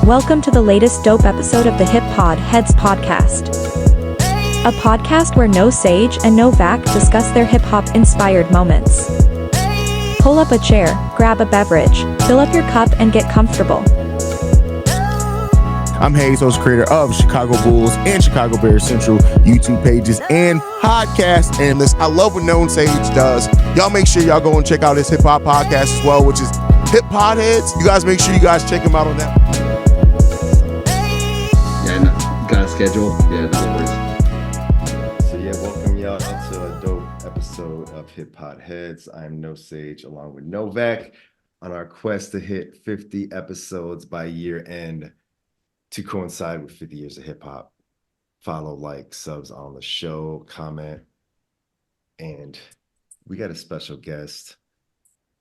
Welcome to the latest dope episode of the HipPodHedz podcast. A podcast where no Sage and no Vac discuss their hip-hop inspired moments. Pull up a chair, grab a beverage, fill up your cup and get comfortable. I'm Hayes, host creator of Chicago Bulls and Chicago Bears Central YouTube pages and podcasts. And listen, I love what Known Sage does. Y'all make sure y'all go and check out his hip hop podcast as well, which is HipPodHedz. You guys make sure you guys check him out on that. Yeah, no, got a schedule. Yeah, no worries. So yeah, welcome y'all to a dope episode of HipPodHedz. I'm No Sage along with Novak on our quest to hit 50 episodes by year end to coincide with 50 years of hip hop. Follow, like, subs on the show, comment, and we got a special guest,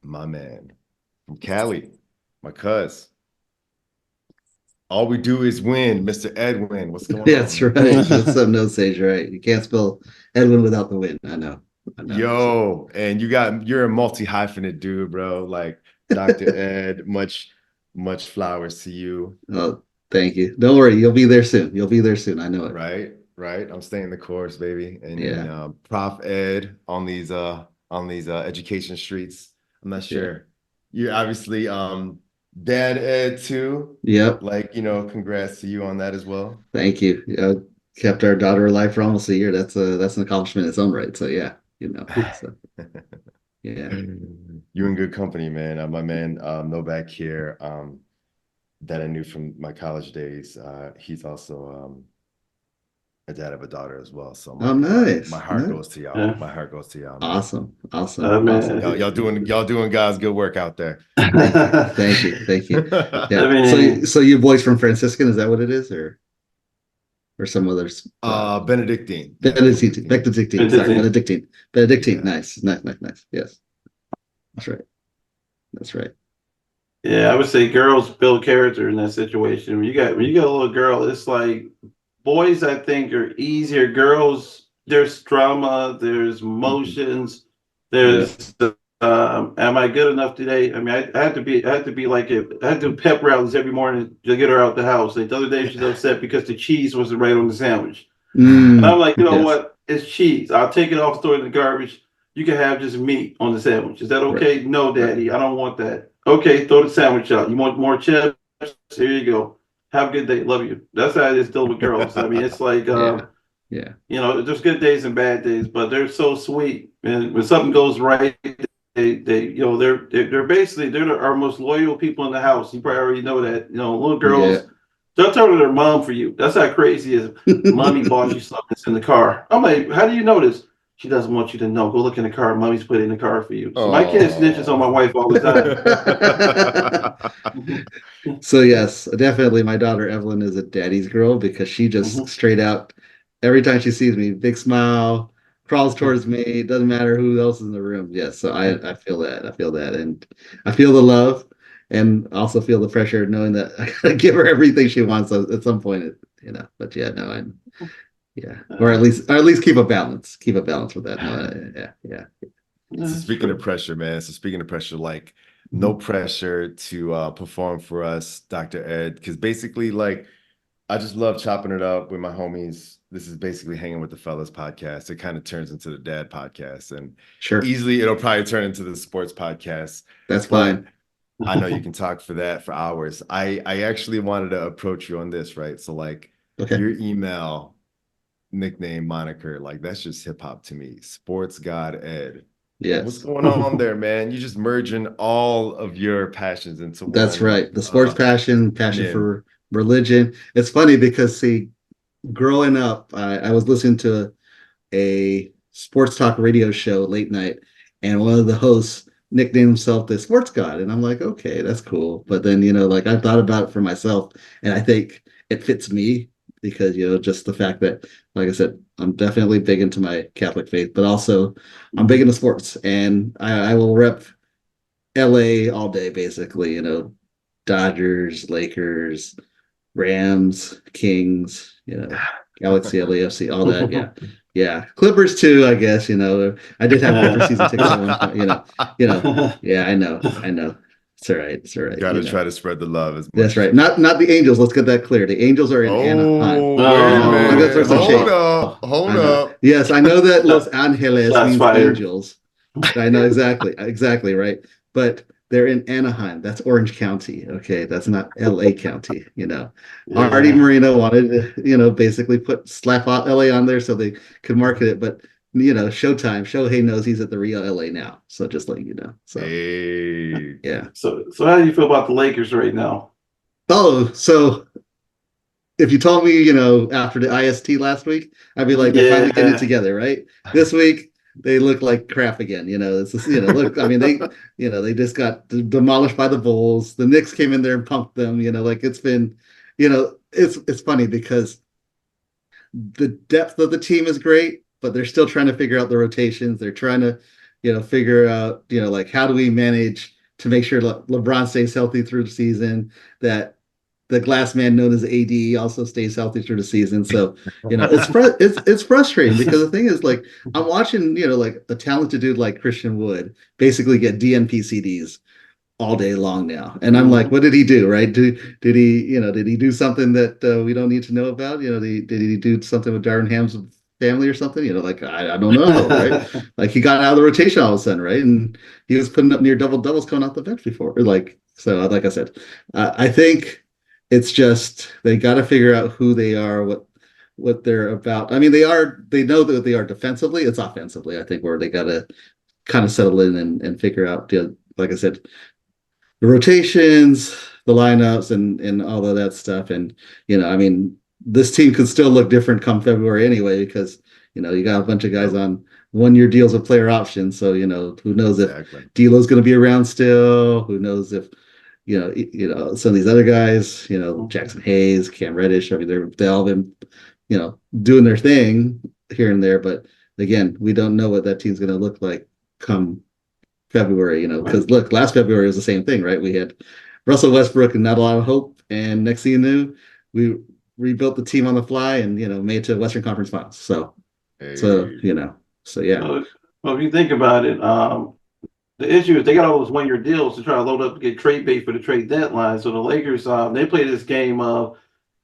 my man from Cali, my cuz. All we do is win, Mr. Edwin. What's going on? That's right. What's up, No Sage? Right. You can't spell Edwin without the win. I know. Yo, and you're a multi-hyphenate dude, bro. Like Dr. Ed, much flowers to you. Oh, thank you. Don't worry, you'll be there soon. I know it. Right. I'm staying the course, baby. And yeah. Prof Ed on these education streets. I'm not sure. You're obviously Dad Ed too. Yep. Like, congrats to you on that as well. Thank you. Kept our daughter alive for almost a year. That's an accomplishment in its own right. So yeah, So, yeah. You're in good company, man. My man Novak here, that I knew from my college days. He's also a dad of a daughter as well. So nice. My heart goes to y'all. Yeah. My heart goes to y'all. Man. Awesome. Awesome. Y'all doing God's good work out there. Thank you. Yeah. So you boys from Franciscan, is that what it is, or some others? Benedictine. Benedictine. Yeah. Nice. Yes. That's right. Yeah, I would say girls build character in that situation. When you got a little girl, it's like boys, I think, are easier. Girls, there's drama, there's emotions, there's am I good enough today? I mean, I had to be like I had to do pep rallies every morning to get her out the house. Like the other day, she's upset because the cheese wasn't right on the sandwich. And I'm like, you know what? It's cheese. I'll take it off, throw it in the garbage. You can have just meat on the sandwich. Is that okay? Right. No, Daddy, I don't want that. Okay, throw the sandwich out. You want more chips? Here you go. Have a good day. Love you. That's how it is dealing with girls. I mean, it's like, there's good days and bad days, but they're so sweet. And when something goes right, they're basically our most loyal people in the house. You probably already know that. Little girls, they'll turn to their mom for you. That's how crazy it is. Mommy bought you something that's in the car. I'm like, how do you know this? She doesn't want you to know. Go look in the car. Mommy's put it in the car for you. So my kid snitches on my wife all the time. So yes, definitely my daughter Evelyn is a daddy's girl because she just straight out, every time she sees me, big smile, crawls towards me. Doesn't matter who else is in the room. Yes, so I feel that. And I feel the love and also feel the pressure knowing that I gotta give her everything she wants at some point, But yeah, no, I'm or at least keep a balance with that. So speaking of pressure, man. Like no pressure to perform for us, Dr. Ed, because basically, like, I just love chopping it up with my homies. This is basically Hanging with the Fellas podcast. It kind of turns into the dad podcast, and easily it'll probably turn into the sports podcast. That's fine. I know you can talk for hours. I actually wanted to approach you on this, right? So like your email, nickname, moniker, like that's just hip hop to me. Sports God Ed. Yes. What's going on there, man? You're just merging all of your passions into one. That's right. The sports passion for religion. It's funny because growing up, I was listening to a sports talk radio show late night, and one of the hosts nicknamed himself the sports god, and I'm like, okay, that's cool. But then like I thought about it for myself, and I think it fits me because just the fact that, like I said, I'm definitely big into my Catholic faith, but also I'm big into sports, and I will rep LA all day, basically. Dodgers, Lakers, Rams, Kings, Galaxy, LAFC, all that. Yeah, Clippers too, I guess. I did have Clippers season tickets at one point. Yeah, I know. It's all right. It's all right. Got to try to spread the love as much. That's right. Not the Angels. Let's get that clear. The Angels are in Anaheim. Wait a minute. Hold up. Yes, I know that Los Angeles means fired. Angels. I know exactly right. But they're in Anaheim. That's Orange County. Okay, that's not LA County. Artie Moreno wanted to, basically slap LA on there so they could market it. But Showtime, Shohei knows he's at the real LA now. So just letting you know. So yeah. So how do you feel about the Lakers right now? Oh, so if you told me, after the IST last week, I'd be like, they're finally getting it together, right? This week they look like crap again. It's just, look, I mean, they just got demolished by the Bulls. The Knicks came in there and pumped them. It's been, it's funny because the depth of the team is great, but they're still trying to figure out the rotations. They're trying to, figure out, like, how do we manage to make sure LeBron stays healthy through the season, that the glass man known as AD also stays healthy through the season. So, it's frustrating because the thing is, like, I'm watching, like a talented dude like Christian Wood basically get DNP CDs all day long now. And I'm like, what did he do? Right. Did he do something that we don't need to know about? Did he do something with Darren Ham's family or something? Like, I don't know. Right. Like, he got out of the rotation all of a sudden. Right. And he was putting up near double doubles coming off the bench before. Like I said, I think it's just they got to figure out who they are, what they're about. I mean, they know that they are defensively. It's offensively, I think, where they got to kind of settle in and figure out, like I said, the rotations, the lineups, and all of that stuff. And, I mean, this team could still look different come February anyway, because, you got a bunch of guys on 1-year deals with player options. So, who knows if D'Lo's going to be around still? Who knows if, some of these other guys, Jackson Hayes, Cam Reddish, I mean, they've all been, doing their thing here and there. But again, we don't know what that team's going to look like come February, because look, last February was the same thing, right? We had Russell Westbrook and not a lot of hope. And next thing you knew, we rebuilt the team on the fly and, made it to Western Conference Finals. So yeah. Well, if you think about it, the issue is they got all those 1-year deals to try to load up to get trade bait for the trade deadline. So the Lakers, they play this game of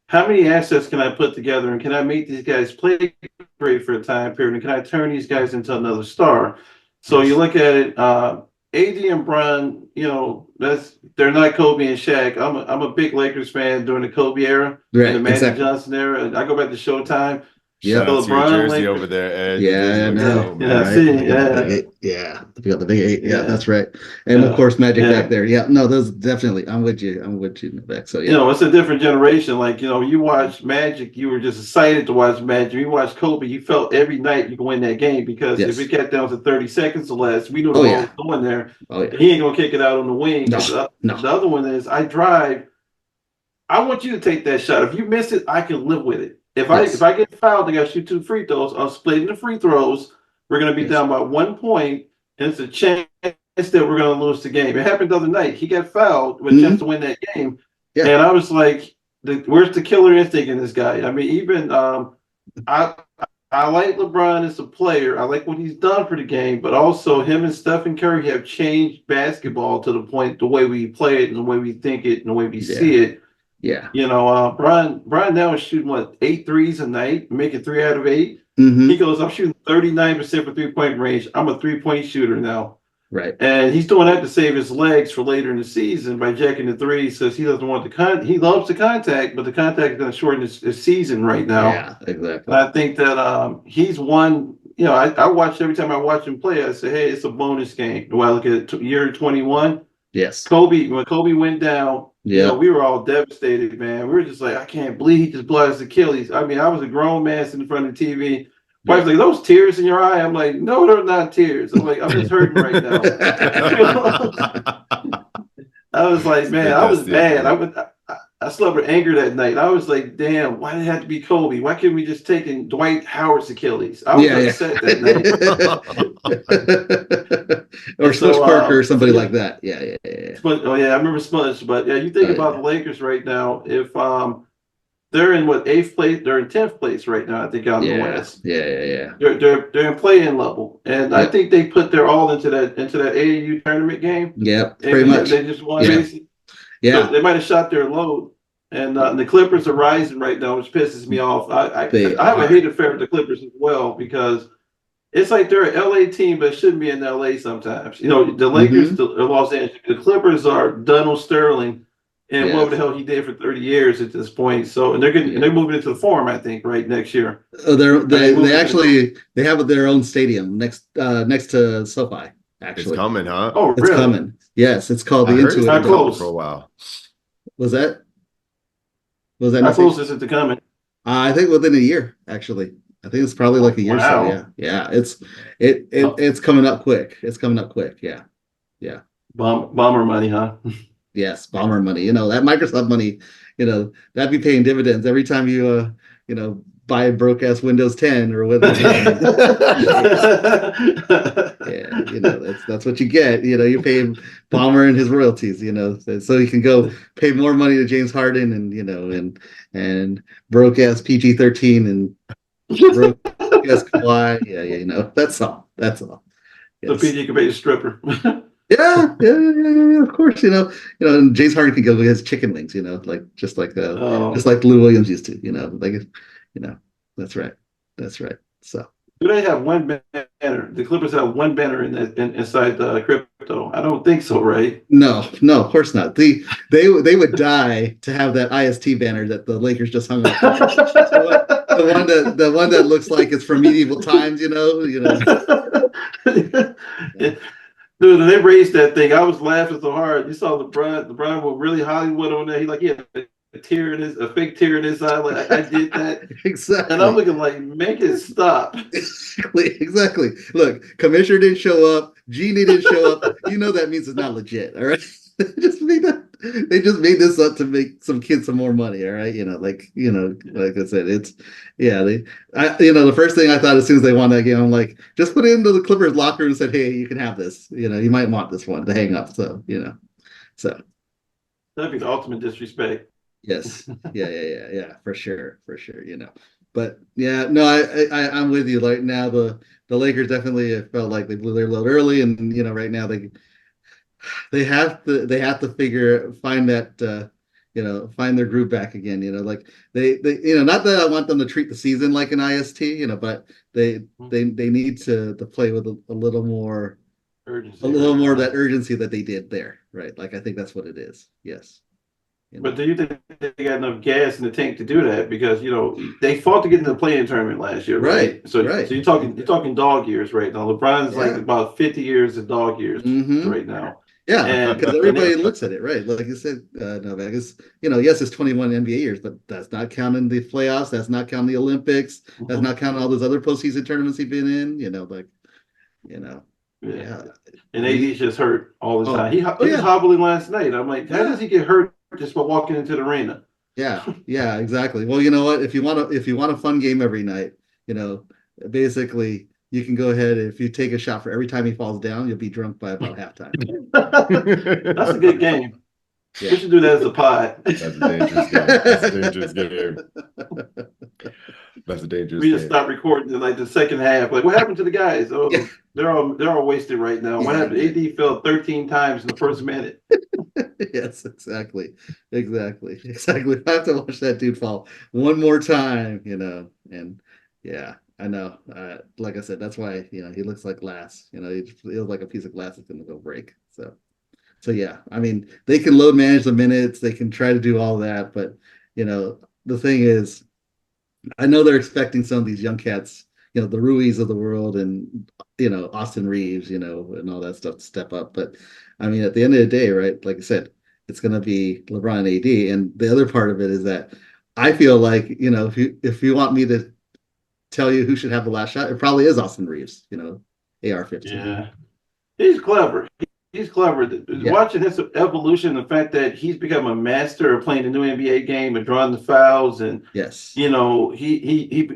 how many assets can I put together and can I make these guys play great for a time period and can I turn these guys into another star? So you look at it, AD and Bron, they're not Kobe and Shaq. I'm a big Lakers fan during the Kobe era, and the Magic Johnson era. I go back to Showtime. Yeah, LeBron jersey over there, Ed. Yeah, no. Yeah. You got the big 8. Yeah, that's right. And of course, Magic back there. Yeah, no, those definitely. I'm with you, Novak. So yeah, it's a different generation. Like, you watch Magic, you were just excited to watch Magic. You watch Kobe, you felt every night you could win that game because if it got down to 30 seconds or less, we knew the ball was going there. Oh, yeah. He ain't gonna kick it out on the wing. No. The other one is I drive. I want you to take that shot. If you miss it, I can live with it. If I get fouled, I got to shoot 2 free throws. I'm splitting the free throws. We're going to be down by 1 point, and it's a chance that we're going to lose the game. It happened the other night. He got fouled with a chance to win that game, and I was like, "Where's the killer instinct in this guy?" I mean, even I like LeBron as a player. I like what he's done for the game, but also him and Stephen Curry have changed basketball to the point the way we play it and the way we think it and the way we see it. Yeah. Brian now is shooting 8 threes a night, making 3 out of 8. Mm-hmm. He goes, I'm shooting 39% for 3-point range. I'm a 3-point shooter now. Right. And he's doing that to save his legs for later in the season by jacking the 3. Says he doesn't want he loves the contact, but the contact is going to shorten his season right now. Yeah, exactly. And I think that he's one. I watch every time I watch him play. I say, hey, it's a bonus game. Do I look at year 21? Yes. When Kobe went down. Yeah, we were all devastated, man. We were just like, I can't believe he just blew out his Achilles. I mean, I was a grown man sitting in front of the TV. Wife's like, those tears in your eye? I'm like, no, they're not tears. I'm like, I'm just hurting right now. I was like, man, I was mad. I slept with anger that night. I was like, damn, why did it have to be Kobe? Why couldn't we just take in Dwight Howard's Achilles? I was upset that night. Or Smush Parker or somebody like that. Yeah. I remember Smush. But yeah, you think about the Lakers right now. If they're in what, eighth place? They're in 10th place right now, I think, out in the West. Yeah. They're in play-in level, and I think they put their all into that AAU tournament game. Yeah, And pretty much. they just won. Yeah. So they might have shot their load. And the Clippers are rising right now, which pisses me off. I have a hate affair with the Clippers as well, because it's like they're an LA team, but shouldn't be in LA sometimes. You know, the Lakers, the Los Angeles, the Clippers are Donald Sterling and whatever the hell he did for 30 years at this point. So, and they're moving into the Forum, I think, right, next year. They actually have their own stadium next to SoFi. Actually, it's coming, huh? Oh, really? It's coming. Yes, it's called the Intuit. It's not close For a while. Was that how close is it to coming? I think within a year, actually. I think it's probably like a year. Wow. So yeah. It's coming up quick. It's coming up quick. Yeah. Bomber money, huh? Yes, bomber money. You know, that Microsoft money, you know, that'd be paying dividends every time you buy a broke ass Windows 10 or whatever. Yeah, you know, that's what you get. You know, you pay Bomber and his royalties, you know, so you can go pay more money to James Harden and broke ass PG-13 and broke ass Kawhi. Yeah, you know, that's all. Yes. So PG can pay a stripper. Yeah. Of course, you know, and James Harden can go get his chicken wings, you know, just like Lou Williams used to, you know, like, you know, that's right. So do they have one banner? The Clippers have one banner inside the crypto. I don't think so, right? No, of course not. They would die to have that IST banner that the Lakers just hung up. the one that looks like it's from medieval times, you know. Dude, they raised that thing. I was laughing so hard. You saw LeBron was really Hollywood on there. He had a fake tear in his eye. Like, I did that. Exactly. And I'm looking like, make it stop. Exactly. Look, Commissioner didn't show up. Genie didn't show up. You know that means it's not legit. All right. They just made this up to make some kids some more money. All right. Like I said, the first thing I thought as soon as they won that game, I'm like, just put it into the Clippers locker room and said, hey, you can have this. You know, you might want this one to hang up. So, so that'd be the ultimate disrespect. Yes. Yeah. For sure. You know, but yeah, no, I'm with you. Like now the Lakers definitely felt like they blew their load early, and you know, right now they have to find that find their groove back again. You know, like they not that I want them to treat the season like an IST, you know, but they need to play with a little more urgency, of that urgency that they did there, right? Like I think that's what it is. Yes. But do you think they got enough gas in the tank to do that? Because they fought to get into the play-in tournament last year, right? So you're talking dog years right now. LeBron's like about 50 years of dog years right now. Yeah, because everybody looks at it, right? Like you said, Novak, yes, it's 21 NBA years, but that's not counting the playoffs. That's not counting the Olympics. That's not counting all those other postseason tournaments he's been in. Yeah. And AD's just hurt all the time. He was hobbling last night. I'm like, how does he get hurt just by walking into the arena? Yeah, exactly. Well, you know what? If you want a fun game every night, basically you can go ahead. If you take a shot for every time he falls down, you'll be drunk by about halftime. That's a good game. Yeah. We should do that as a pod. That's a dangerous game. That's a dangerous We just stop recording in like the second half. Like, what happened to the guys? Oh, they're all wasted right now. What happened? AD fell 13 times in the first minute. Yes, exactly. I have to watch that dude fall one more time, and yeah, I know. Like I said, that's why, he looks like glass. He looks like a piece of glass that's going to go break. So yeah, I mean, they can load manage the minutes. They can try to do all that. But, the thing is, I know they're expecting some of these young cats, the Ruiz of the world and, Austin Reeves, and all that stuff to step up. But I mean, at the end of the day, right, like I said, it's going to be LeBron and AD. And the other part of it is that I feel like, if you want me to tell you who should have the last shot, it probably is Austin Reeves, AR-15. Yeah, he's clever. He's clever. Yeah. Watching his evolution, the fact that he's become a master of playing the new NBA game and drawing the fouls, and yes, he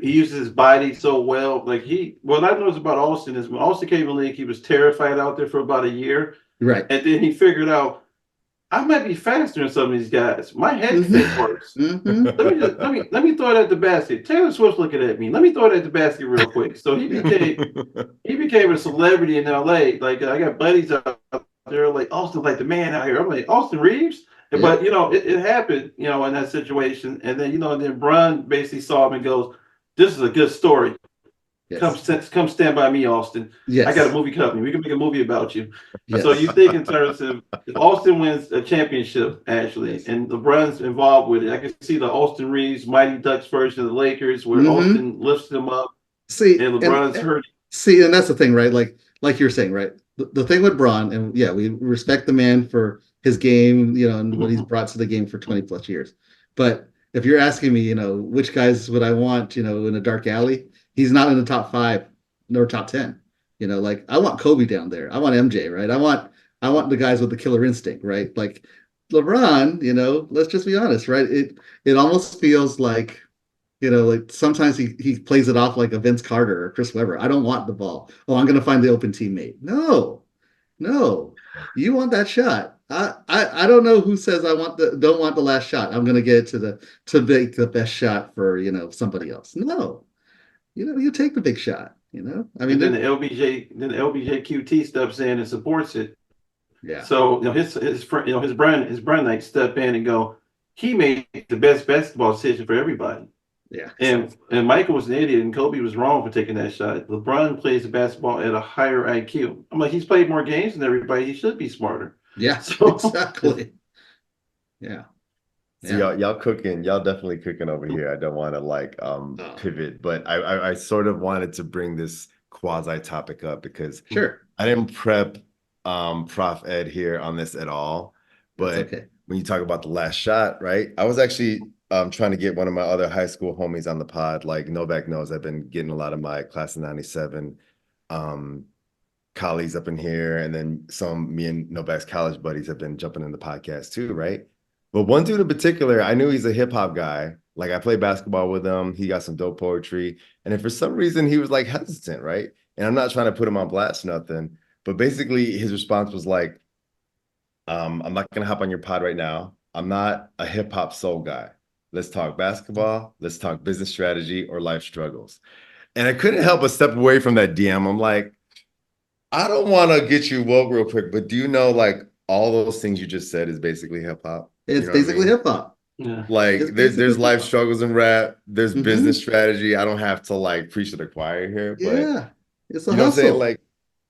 uses his body so well. Like what I noticed about Austin is when Austin came in the league, he was terrified out there for about a year, right? And then he figured out, I might be faster than some of these guys. My head fake worse. Let me throw it at the basket. Taylor Swift's looking at me. Let me throw it at the basket real quick. So he became a celebrity in LA. Like I got buddies out there like Austin, like the man out here. I'm like Austin Reeves. Yeah. But it happened, in that situation. And then then Bron basically saw him and goes, "This is a good story. Yes. Come stand by me, Austin. Yes. I got a movie company. We can make a movie about you." Yes. So you think in terms of if Austin wins a championship, actually, Yes. and LeBron's involved with it. I can see the Austin Reeves Mighty Ducks version of the Lakers where Austin lifts them up and LeBron's hurt. See, and that's the thing, right? Like you're saying, right? The thing with Bron, and yeah, we respect the man for his game, and what he's brought to the game for 20 plus years. But if you're asking me, which guys would I want, in a dark alley, he's not in the top 5 nor top 10. Like I want Kobe down there. I want MJ, right? I want the guys with the killer instinct, right? Like LeBron, let's just be honest, right? It almost feels like, like sometimes he plays it off like a Vince Carter or Chris Webber. I don't want the ball. Oh, I'm going to find the open teammate. No, you want that shot. I don't know who says don't want the last shot. I'm going to get it to make the best shot for, somebody else. No, you take the big shot, I mean, and then the LBJ QT steps in and supports it. Yeah. So, his friend, his brand like step in and go, he made the best basketball decision for everybody. Yeah. And Michael was an idiot and Kobe was wrong for taking that shot. LeBron plays the basketball at a higher IQ. I'm like, he's played more games than everybody. He should be smarter. Yeah, so, exactly. Yeah. So y'all cooking, y'all definitely cooking over here. I don't want to pivot, but I sort of wanted to bring this quasi topic up because I didn't prep Prof Ed here on this at all. But when you talk about the last shot, right? I was actually trying to get one of my other high school homies on the pod. Like Novak knows I've been getting a lot of my class of 97 colleagues up in here. And then me and Novak's college buddies have been jumping in the podcast too, right? But one dude in particular, I knew he's a hip hop guy. Like I played basketball with him. He got some dope poetry. And if for some reason he was like hesitant, right? And I'm not trying to put him on blast, nothing. But basically his response was like, I'm not going to hop on your pod right now. I'm not a hip hop soul guy. Let's talk basketball. Let's talk business strategy or life struggles. And I couldn't help but step away from that DM. I'm like, I don't want to get you woke real quick, but do you know like all those things you just said is basically hip hop? It's basically hip hop. Yeah. Like there's life struggles in rap. There's business strategy. I don't have to like preach to the choir here, but yeah, it's a you know hustle. What I'm saying? Like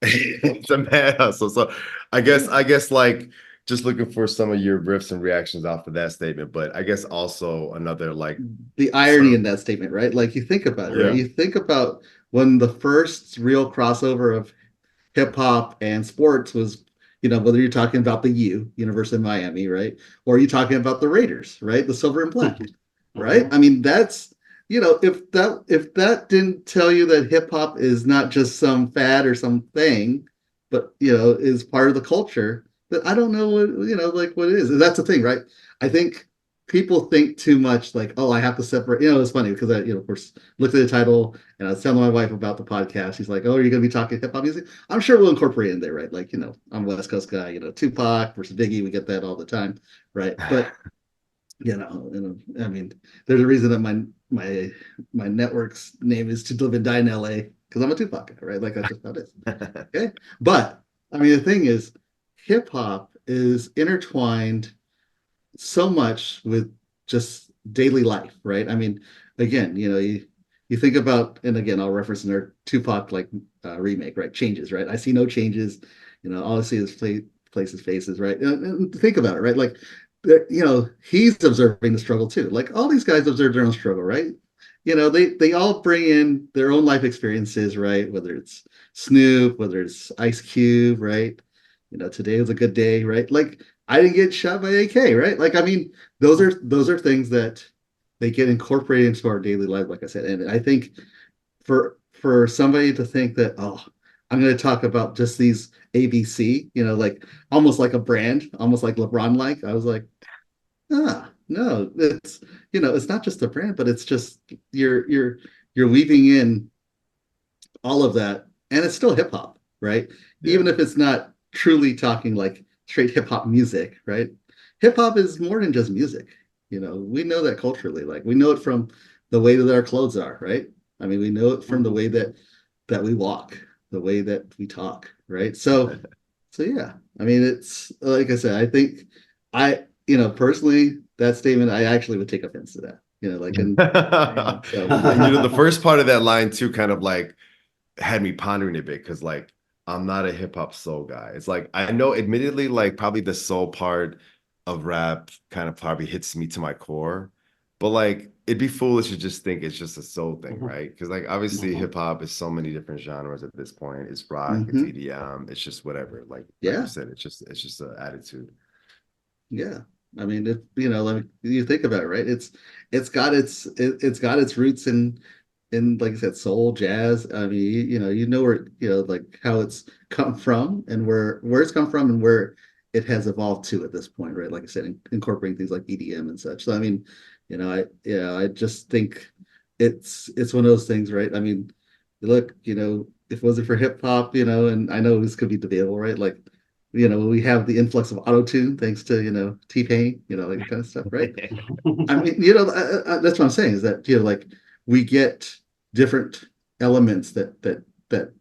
it's a mad hustle. So I guess like just looking for some of your riffs and reactions off of that statement, but I guess also another like the irony in that statement, right? Like you think about it, right? You think about when the first real crossover of hip hop and sports was, whether you're talking about the University of Miami, right? Or you're talking about the Raiders, right? The silver and black, right? I mean, that's, if that didn't tell you that hip hop is not just some fad or something, but, is part of the culture, that I don't know what, what it is. And that's the thing, right? I think people think too much like, oh, I have to separate. It's funny because I, of course, looked at the title and I was telling my wife about the podcast. She's like, oh, are you going to be talking hip hop music? I'm sure we'll incorporate it in there, right? Like, I'm a West Coast guy, Tupac versus Biggie. We get that all the time, right? But, I mean, there's a reason that my network's name is To Live and Die in LA because I'm a Tupac guy, right? Like that's just how it is. Okay. But I mean, the thing is, hip hop is intertwined so much with just daily life, right? I mean, again, you think about, and again, I'll reference another Tupac remake, right? Changes, right? I see no changes. All I see is places, faces, right? And think about it, right? Like, he's observing the struggle too. Like all these guys observe their own struggle, right? They all bring in their own life experiences, right? Whether it's Snoop, whether it's Ice Cube, right? Today was a good day, right? Like I didn't get shot by AK, right? Like, I mean, those are things that they get incorporated into our daily life, like I said. And I think for somebody to think that, oh, I'm going to talk about just these ABC, like almost like a brand, almost like LeBron, like I was like, no, it's, it's not just a brand, but it's just you're weaving in all of that, and it's still hip hop, right? Yeah. Even if it's not truly talking like straight hip hop music, right? Hip hop is more than just music. We know that culturally. Like we know it from the way that our clothes are, right? I mean, we know it from the way that we walk, the way that we talk, right? So yeah. I mean, it's like I said, I think personally, that statement, I actually would take offense to that. Like so And the first part of that line too kind of like had me pondering a bit because like I'm not a hip hop soul guy. It's like I know admittedly like probably the soul part of rap kind of probably hits me to my core, but like it'd be foolish to just think it's just a soul thing, right? Because like obviously hip hop is so many different genres at this point. It's rock, it's EDM, it's just whatever. Like you said, it's just an attitude. Yeah. I mean, like you think about it, right? It's got its roots in like I said, soul, jazz. I mean, where like how it's come from and where it's come from and where it has evolved to at this point, right? Like I said, incorporating things like EDM and such. So I mean, I just think it's one of those things, right? I mean, look, if it wasn't for hip hop, and I know this could be debatable, right? Like, we have the influx of auto tune thanks to T-Pain, like that kind of stuff, right? I mean, that's what I'm saying is that like we get different elements that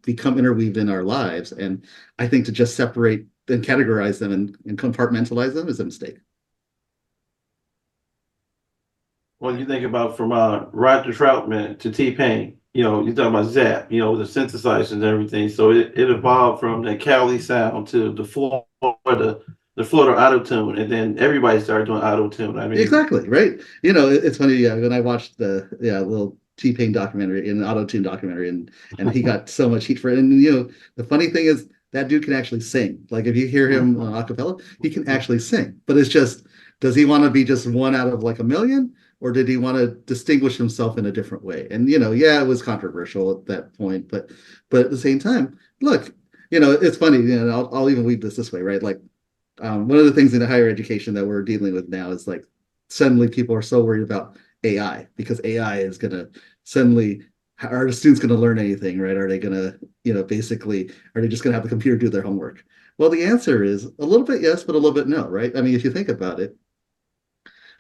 become interweaved in our lives, and I think to just separate and categorize them and compartmentalize them is a mistake. Well, you think about from Roger Troutman to T-Pain, you talk about Zap, the synthesizers and everything. So it evolved from the Cali sound to the Florida auto tune, and then everybody started doing auto tune. I mean, exactly right. It's funny. When I watched the little T-Pain documentary, an auto tune documentary, and he got so much heat for it. And the funny thing is that dude can actually sing. Like if you hear him on acapella, he can actually sing. But it's just, does he want to be just one out of like a million? Or did he want to distinguish himself in a different way? And it was controversial at that point, but at the same time, look, it's funny. I'll even weave this way, right? Like one of the things in the higher education that we're dealing with now is like suddenly people are so worried about AI because AI is going to suddenly, are the students going to learn anything, right? Are they going to, basically, are they just going to have the computer do their homework? Well, the answer is a little bit yes, but a little bit no, right? I mean, if you think about it,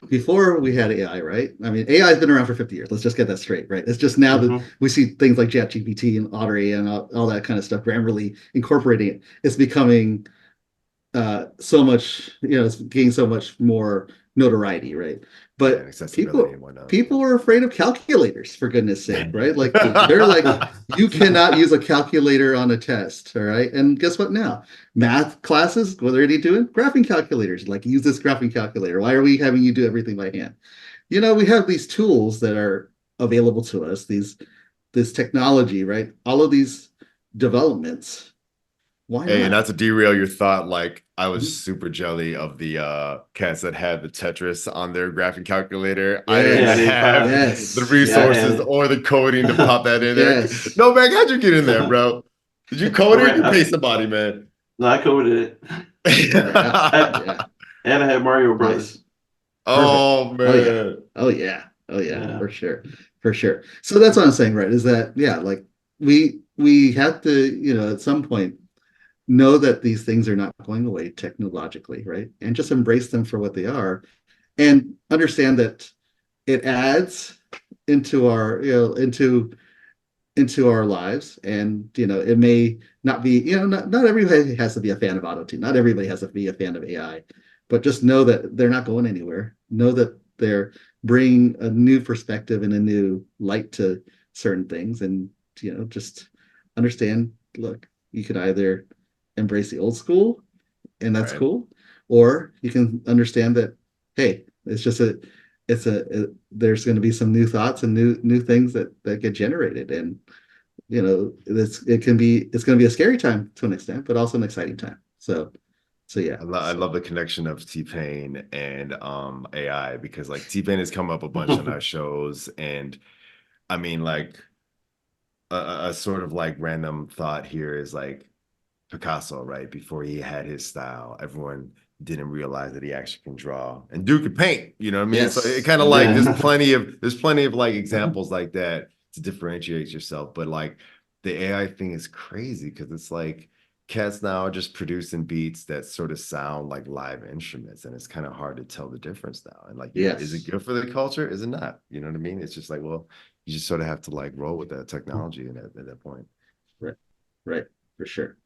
before we had AI, right? I mean, AI has been around for 50 years. Let's just get that straight, right? It's just now that we see things like ChatGPT and Otter AI and all that kind of stuff, Grammarly incorporating it. It's becoming so much, it's gaining so much more notoriety, right? But people are afraid of calculators, for goodness sake, right? Like they're like, you cannot use a calculator on a test, all right? And guess what now? Math classes, what are they doing? Graphing calculators, like use this graphing calculator. Why are we having you do everything by hand? We have these tools that are available to us, this technology, right? All of these developments. Why not? Hey, not to derail your thought, like I was super jelly of the cats that had the Tetris on their graphing calculator. I didn't have the resources or the coding to pop that in there. No, man, how'd you get in there, bro? Did you code it or you pay somebody, man? No, I coded it. And I had Mario Brothers. Oh, man. Oh, yeah, for sure. So that's what I'm saying, right? Is that, like we have to, at some point, know that these things are not going away technologically, right? And just embrace them for what they are and understand that it adds into our, into our lives. And, it may not be, not everybody has to be a fan of auto-tune. Not everybody has to be a fan of AI, but just know that they're not going anywhere. Know that they're bringing a new perspective and a new light to certain things. And, just understand, look, you could either embrace the old school and that's cool, or you can understand that, hey, it's just there's going to be some new thoughts and new things that get generated. And it's going to be a scary time to an extent, but also an exciting time. So yeah, I love the connection of T-Pain and AI, because like T-Pain has come up a bunch on our shows. And I mean, like a sort of like random thought here is like Picasso, right? Before he had his style, everyone didn't realize that he actually can draw and Duke could paint, you know what I mean? So it kind of like there's plenty of like examples like that to differentiate yourself. But like the AI thing is crazy because it's like, cats now are just producing beats that sort of sound like live instruments, and it's kind of hard to tell the difference now. And like, is it good for the culture? Is it not? You know what I mean? It's just like, well, you just sort of have to like roll with that technology at that point. Right. For sure.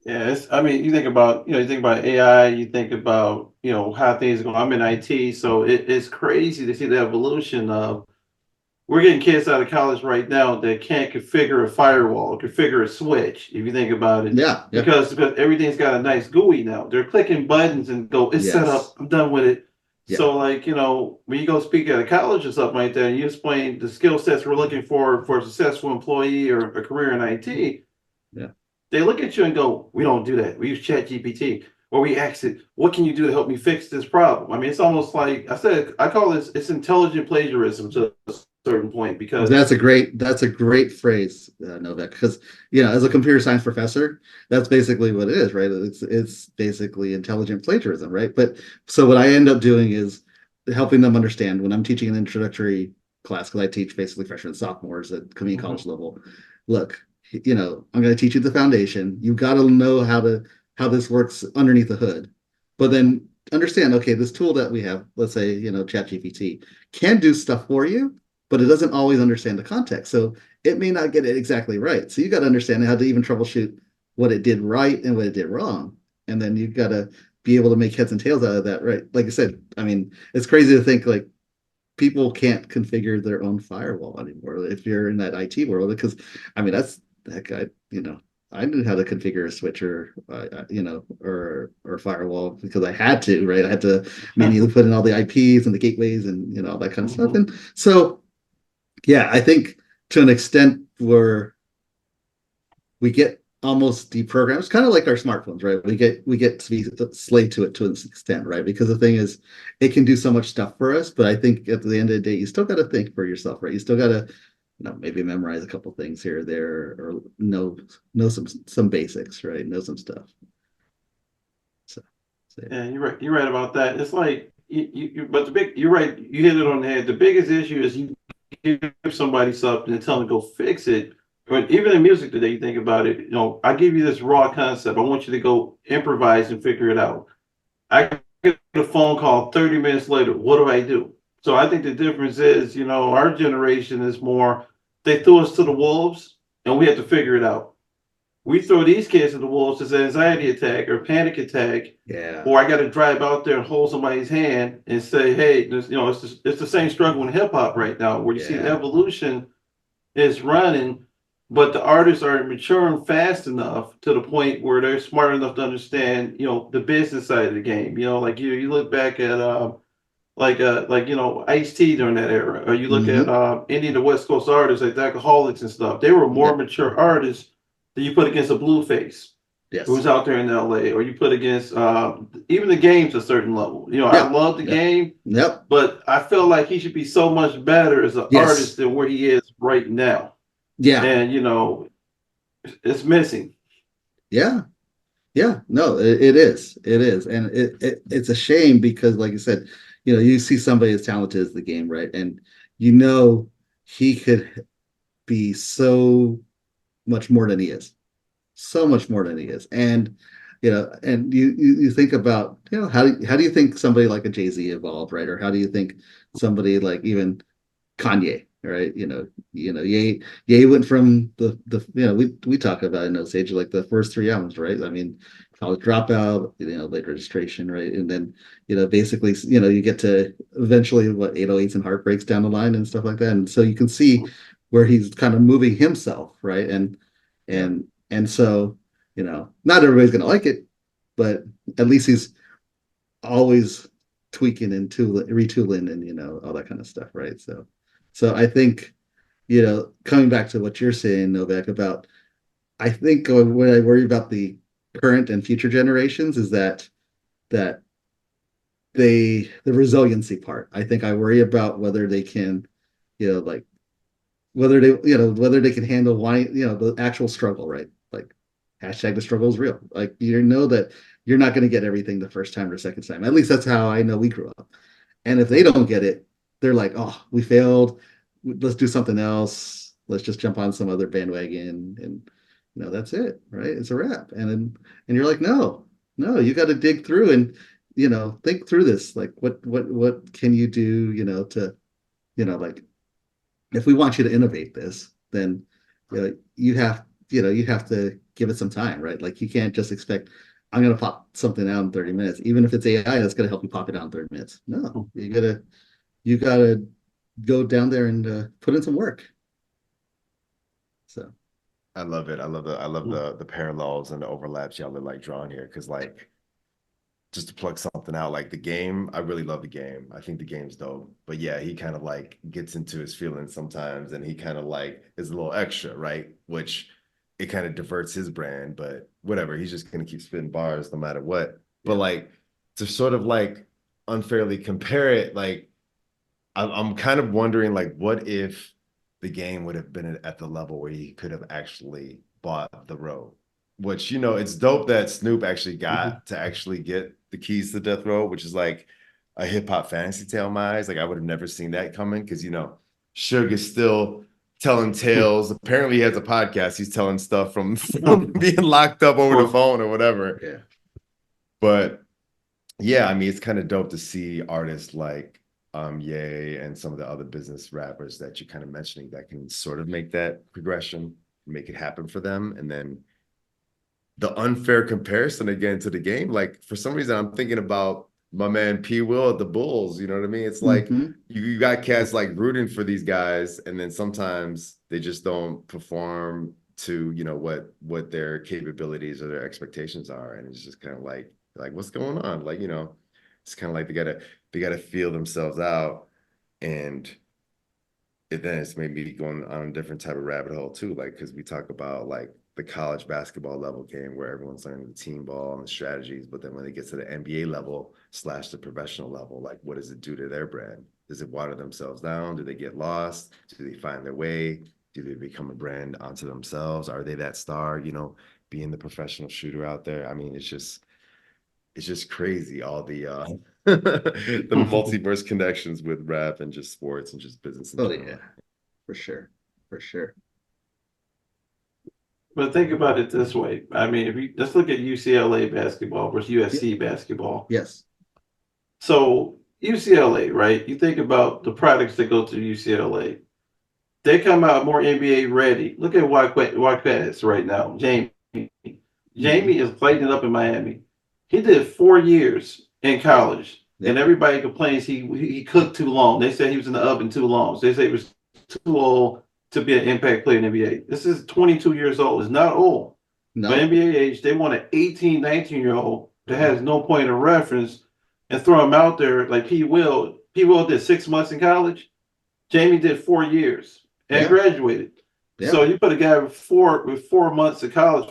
Yeah, I mean, you think about AI, you think about, how things go. I'm in IT, so it's crazy to see the evolution of, we're getting kids out of college right now that can't configure a firewall, configure a switch, if you think about it. Yeah. Because everything's got a nice GUI now. They're clicking buttons and go, it's set up, I'm done with it. Yeah. So like, when you go speak at a college or something like that, and you explain the skill sets we're looking for a successful employee or a career in IT, they look at you and go, we don't do that. We use ChatGPT. Or we ask it, what can you do to help me fix this problem? I mean, it's almost like I call this, it's intelligent plagiarism to a certain point, because that's a great phrase, Novak, because as a computer science professor, that's basically what it is, right? It's basically intelligent plagiarism, right? But so what I end up doing is helping them understand when I'm teaching an introductory class, because I teach basically freshmen and sophomores at community college level. Look, I'm going to teach you the foundation. You've got to know how this works underneath the hood, but then understand, okay, this tool that we have, let's say, ChatGPT, can do stuff for you, but it doesn't always understand the context. So it may not get it exactly right. So you got to understand how to even troubleshoot what it did right and what it did wrong. And then you've got to be able to make heads and tails out of that, right? Like I said, I mean, it's crazy to think like people can't configure their own firewall anymore if you're in that IT world, because I mean, that's that guy, I knew how to configure a switch or firewall because I had to, right? I had to manually put in all the IPs and the gateways and all that kind of stuff. And so, yeah, I think to an extent where we get almost deprogrammed, it's kind of like our smartphones, right? We get to be slave to it to an extent, right? Because the thing is, it can do so much stuff for us, but I think at the end of the day, you still got to think for yourself, right? You still got to maybe memorize a couple things here or there, or know some basics, right? Know some stuff. So yeah, you're right about that. It's like you're right. You hit it on the head. The biggest issue is you give somebody something and tell them to go fix it. But even in music today, you think about it. I give you this raw concept. I want you to go improvise and figure it out. I get a phone call 30 minutes later. What do I do? So I think the difference is, our generation is more, they threw us to the wolves and we had to figure it out. We throw these kids to the wolves as an anxiety attack or panic attack. Yeah. Or I got to drive out there and hold somebody's hand and say, hey, it's the same struggle in hip hop right now, where you see the evolution is running, but the artists are maturing fast enough to the point where they're smart enough to understand, the business side of the game. Like you look back at Ice-T during that era, or you look at any of the West Coast artists like the Alcoholics and stuff. They were more mature artists than you put against a Blueface, who was out there in LA, or you put against even the Game to a certain level. I love the Game, but I feel like he should be so much better as an artist than where he is right now. Yeah, and it's missing. Yeah, no, it is, and it's a shame because, like I said, you see somebody as talented as the Game, right? And he could be so much more than he is, and and you think about how do you think somebody like a Jay-Z evolved, right? Or how do you think somebody like even Kanye, right? Ye went from the we talk about in those age like the first 3 albums, right? I mean, College Dropout, Late Registration, right? And then basically you get to eventually what 808s and Heartbreaks down the line and stuff like that, and so you can see where he's kind of moving himself, right? And so not everybody's gonna like it, but at least he's always tweaking and retooling and all that kind of stuff, right? So I think, coming back to what you're saying, Novak, about, I think what I worry about the current and future generations is that the resiliency part. I think I worry about whether they can, whether they can handle the actual struggle, right? Like hashtag the struggle is real. Like that you're not going to get everything the first time or second time. At least that's how I know we grew up. And if they don't get it, they're like, oh, we failed. Let's do something else. let's just jump on some other bandwagon, and that's it, right? It's a wrap. And you're like, no, you got to dig through and think through this. Like, what can you do, to like, if we want you to innovate this, then you have to give it some time, right? Like, you can't just expect I'm going to pop something out in 30 minutes, even if it's AI that's going to help you pop it out in 30 minutes. No, you gotta go down there and put in some work. So I love it. I love the parallels and the overlaps y'all are like drawing here. Cause like, just to plug something out, like the game, I really love the game. I think the game's dope. But yeah, he kind of like gets into his feelings sometimes, and he kind of like is a little extra, right? Which it kind of diverts his brand, but whatever. He's just gonna keep spitting bars no matter what. But like, to sort of like unfairly compare it, like I'm kind of wondering, like, what if the game would have been at the level where he could have actually bought the road? Which, it's dope that Snoop actually got to actually get the keys to Death Row, which is like a hip hop fantasy tale in my eyes. Like, I would have never seen that coming because, Suge is still telling tales. Apparently, he has a podcast. He's telling stuff from being locked up over the phone or whatever. Yeah. But yeah, I mean, it's kind of dope to see artists like Ye and some of the other business rappers that you're kind of mentioning that can sort of make that progression, make it happen for them. And then the unfair comparison again to the game, like for some reason I'm thinking about my man P. Will at the Bulls. You know what I mean? It's like you got cats like rooting for these guys, and then sometimes they just don't perform to what their capabilities or their expectations are, and it's just kind of like what's going on? Like, it's kind of like they gotta feel themselves out, and then it's maybe going on a different type of rabbit hole too, like because we talk about like the college basketball level game where everyone's learning the team ball and the strategies, but then when they get to the NBA level / the professional level, like what does it do to their brand? Does it water themselves down? Do they get lost? Do they find their way? Do they become a brand onto themselves? Are they that star, being the professional shooter out there? I mean, it's just crazy, all the the multiverse connections with rap and just sports and just business in general. Yeah, for sure. But think about it this way. I mean, let's look at UCLA basketball versus USC basketball. Yes. So UCLA, right? You think about the products that go to UCLA. They come out more NBA ready. Look at HipPodHedz right now. Jamie is lighting it up in Miami. He did 4 years in college, and everybody complains he cooked too long. They said he was in the oven too long. So they say he was too old to be an impact player in the NBA. This is 22 years old. It's not old. No. But NBA age, they want an 18, 19-year-old that has no point of reference and throw him out there like P. Will. P. Will did 6 months in college. Jamie did 4 years and graduated. Yeah. So you put a guy with 4 months of college,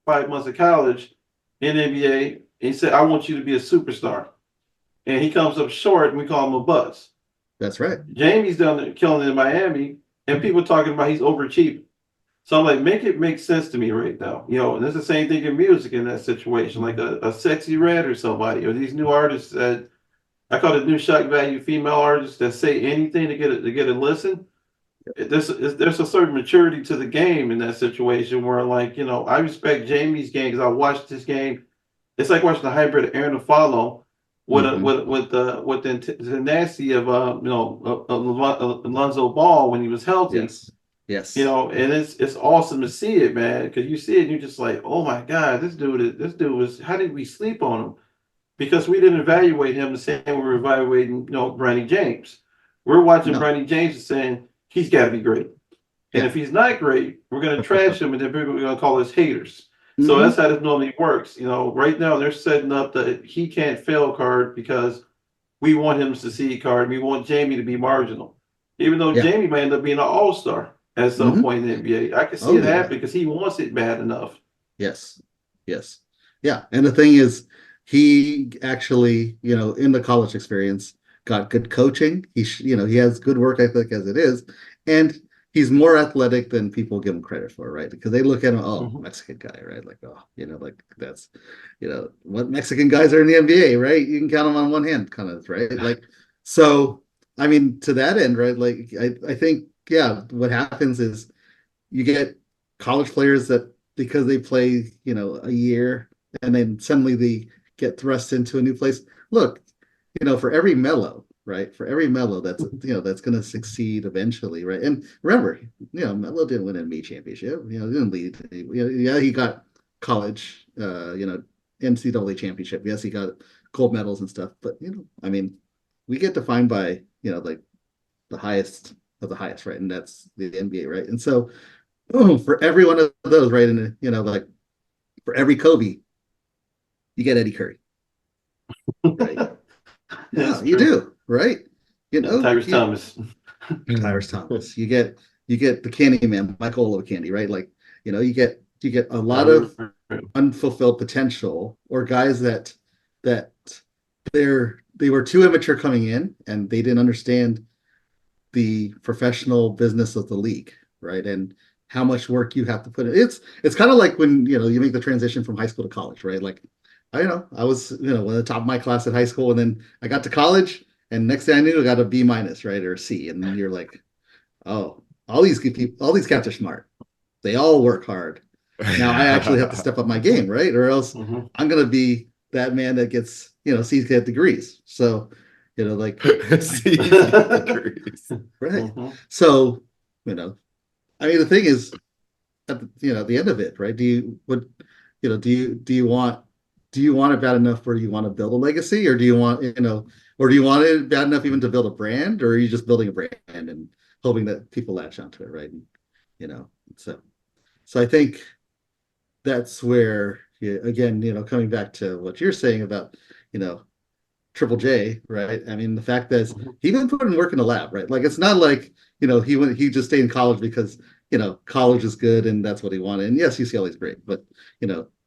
5 months of college in NBA, and he said, I want you to be a superstar. And he comes up short, and we call him a buzz. That's right. Jamie's down there killing it in Miami, and people talking about he's overachieving. So I'm like, make it make sense to me right now. And it's the same thing in music in that situation, like a Sexy Red or somebody, or these new artists that I call it new shock value female artists that say anything to get a listen. There's a certain maturity to the game in that situation where, like, I respect Jamie's game because I watched this game. It's like watching the hybrid of Aaron Aflalo with the tenacity of Alonzo Ball when he was healthy. Yes. And it's awesome to see it, man, because you see it and you're just like, oh my God, this dude was, how did we sleep on him? Because we didn't evaluate him the same way we were evaluating, Bronny James. We're watching Bronny James and saying he's got to be great. And if he's not great, we're going to trash him, and then people are going to call us haters. So that's how this normally works. Right now they're setting up the he can't fail card because we want him to succeed card. We want Jamie to be marginal, even though Jamie may end up being an all-star at some point in the NBA. I can see it happen because he wants it bad enough. Yes. Yeah. And the thing is, he actually, in the college experience, got good coaching. He has good work ethic as it is, and he's more athletic than people give him credit for, right? Because they look at him, Mexican guy, right? Like, like that's, what Mexican guys are in the NBA, right? You can count them on one hand, kind of, right? Like, so, I mean, to that end, right? Like, I think, what happens is you get college players that because they play, a year and then suddenly they get thrust into a new place. Look, for every mellow, right? For every mellow that's going to succeed eventually, right? And remember, Melo didn't win an NBA championship. Didn't lead. Yeah, he got college, NCAA championship. Yes, he got gold medals and stuff. But I mean, we get defined by like the highest of the highest, right? And that's the NBA, right? And so, for every one of those, right? And like for every Kobe, you get Eddie Curry, right? Yeah, you do, right? Tyrese Thomas. Tyrese Thomas. You get the Candy Man, Michael Candy, right? Like, you get a lot of unfulfilled potential, or guys that they were too immature coming in and they didn't understand the professional business of the league, right? And how much work you have to put in. It's kind of like when you make the transition from high school to college, right? Like I was one of the top of my class at high school, and then I got to college, and next thing I knew, I got a B minus, right, or a C, and then you're like, oh, all these cats are smart. They all work hard. Now I actually have to step up my game, right? Or else I'm gonna be that man that gets C's get degrees. So like C's get degrees, right? So I mean, the thing is, at the end of it, right? Do you want it bad enough where you want to build a legacy, or do you want or do you want it bad enough even to build a brand, or are you just building a brand and hoping that people latch onto it, right? And, so I think that's where again, coming back to what you're saying about Triple J, right? I mean, the fact that he been putting work in the lab, right? Like, it's not like he just stayed in college because college is good and that's what he wanted. And yes, UCLA is great, but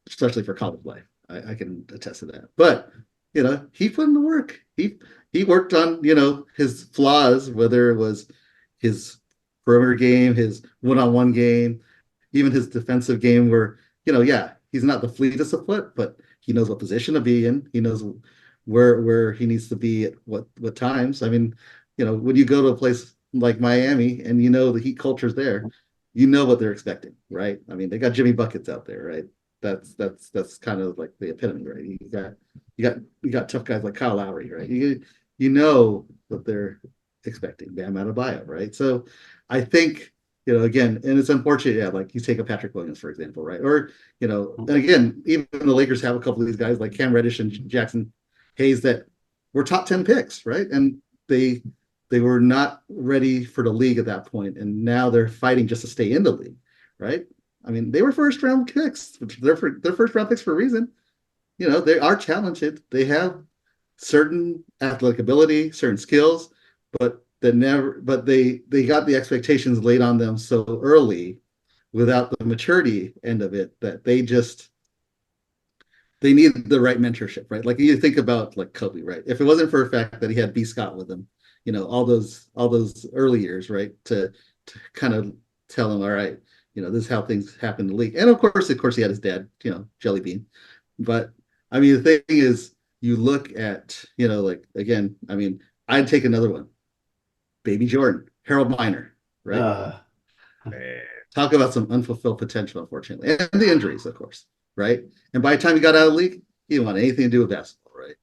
especially for college life, I can attest to that. But he put in the work. He worked on his flaws, whether it was his perimeter game, his one-on-one game, even his defensive game, where yeah, he's not the fleetest of foot, but he knows what position to be in. He knows where he needs to be at what times. I mean, when you go to a place like Miami and the Heat culture's there, what they're expecting, right? I mean, they got Jimmy Buckets out there, right? That's kind of like the epitome, right? You got tough guys like Kyle Lowry, right? You know what they're expecting. Bam Adebayo, right? So I think again, and it's unfortunate, yeah, like you take a Patrick Williams, for example, right? Or and again, even the Lakers have a couple of these guys like Cam Reddish and Jackson Hayes that were top 10 picks, right? And they were not ready for the league at that point, and now they're fighting just to stay in the league, right? I mean, they were first round picks. They're first round picks for a reason. They are talented. They have certain athletic ability, certain skills, but they got the expectations laid on them so early without the maturity end of it that they needed the right mentorship, right? Like you think about like Kobe, right? If it wasn't for the fact that he had B. Scott with him, all those early years, right? To kind of tell him, all right, this is how things happen in the league. And of course he had his dad, Jelly Bean. But I mean, the thing is, you look at, like, again, I mean, I'd take another one. Baby Jordan, Harold Miner, right? Talk about some unfulfilled potential, unfortunately. And the injuries, of course, right? And by the time he got out of the league, he didn't want anything to do with basketball, right?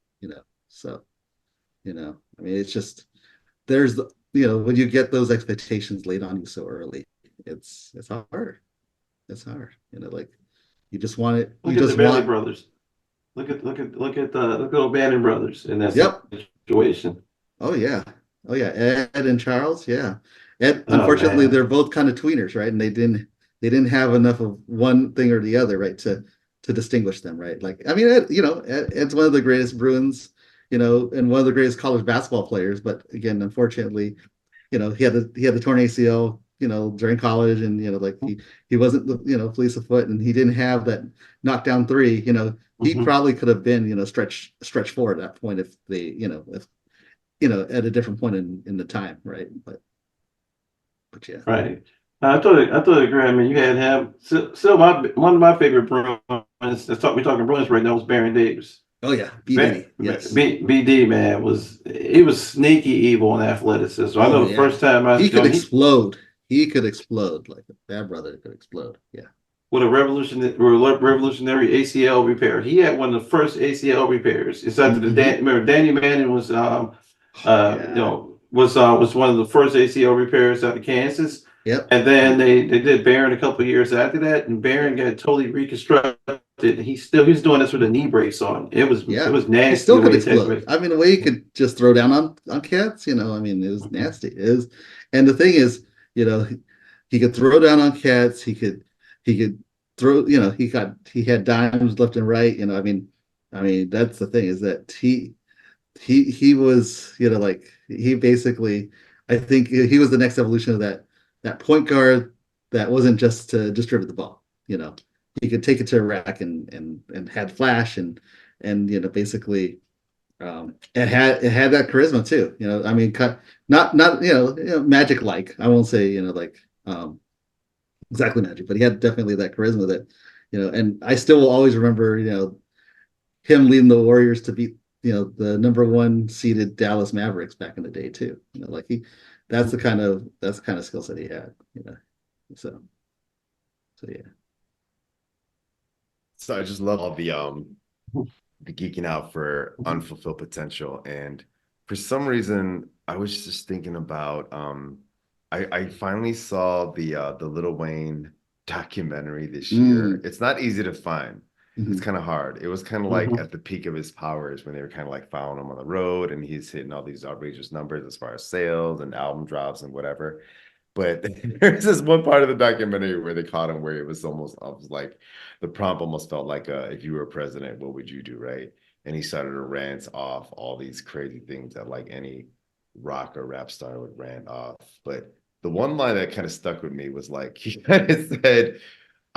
So, I mean, it's just, there's the, when you get those expectations laid on you so early, it's hard. It's hard. Like you just want it. Look at the Bailey brothers. Look at the O'Bannon brothers in that situation. Oh yeah. Ed and Charles. Yeah. Ed, unfortunately, they're both kind of tweeners, right? And they didn't have enough of one thing or the other, right, to distinguish them, right? Like, I mean, Ed's one of the greatest Bruins, and one of the greatest college basketball players. But again, unfortunately, he had the torn ACL, during college, and like he wasn't fleece of foot, and he didn't have that knockdown three. He probably could have been stretch four at that point if they at a different point in the time, right? But yeah, right. I totally agree. I mean, you had him. Still, one of my favorite Bruins. We're talking Bruins right now was Baron Davis. Oh yeah, BD. Yes, BD man was sneaky evil in athleticism. I know the first time he could explode. he could explode. Like that brother could explode. Yeah. With a revolutionary ACL repair. He had one of the first ACL repairs. It's after remember Danny Manning was Yeah. was one of the first ACL repairs out of Kansas. Yep. And then they did Barron a couple of years after that, and Barron got totally reconstructed. He's doing this with a knee brace on. It was nasty. He still could explode. I mean, the way he could just throw down on cats, you know, I mean, it was nasty. It is, and the thing is, you know, he could throw down on cats. He could throw, you know, he had dimes left and right. You know, I mean, that's the thing is that he was, you know, like he basically, I think he was the next evolution of that point guard that wasn't just to distribute the ball. You know, he could take it to a rack and had flash and you know basically it had that charisma too. You know, I mean, not you know magic like I won't say you know like exactly magic, but he had definitely that charisma that you know. And I still will always remember you know him leading the Warriors to beat you know the #1 seeded Dallas Mavericks back in the day too. You know, like that's the kind of skill set he had. You know, so yeah. So I just love all the geeking out for unfulfilled potential. And for some reason, I was just thinking about I finally saw the Lil Wayne documentary this year. It's not easy to find. It's kind of hard. It was kind of like at the peak of his powers when they were kind of like following him on the road and he's hitting all these outrageous numbers as far as sales and album drops and whatever. But there's this one part of the documentary where they caught him where it was almost, I was like, the prompt almost felt like, if you were a president, what would you do, right? And he started to rant off all these crazy things that like any rock or rap star would rant off. But the one line that kind of stuck with me was like, he kind of said,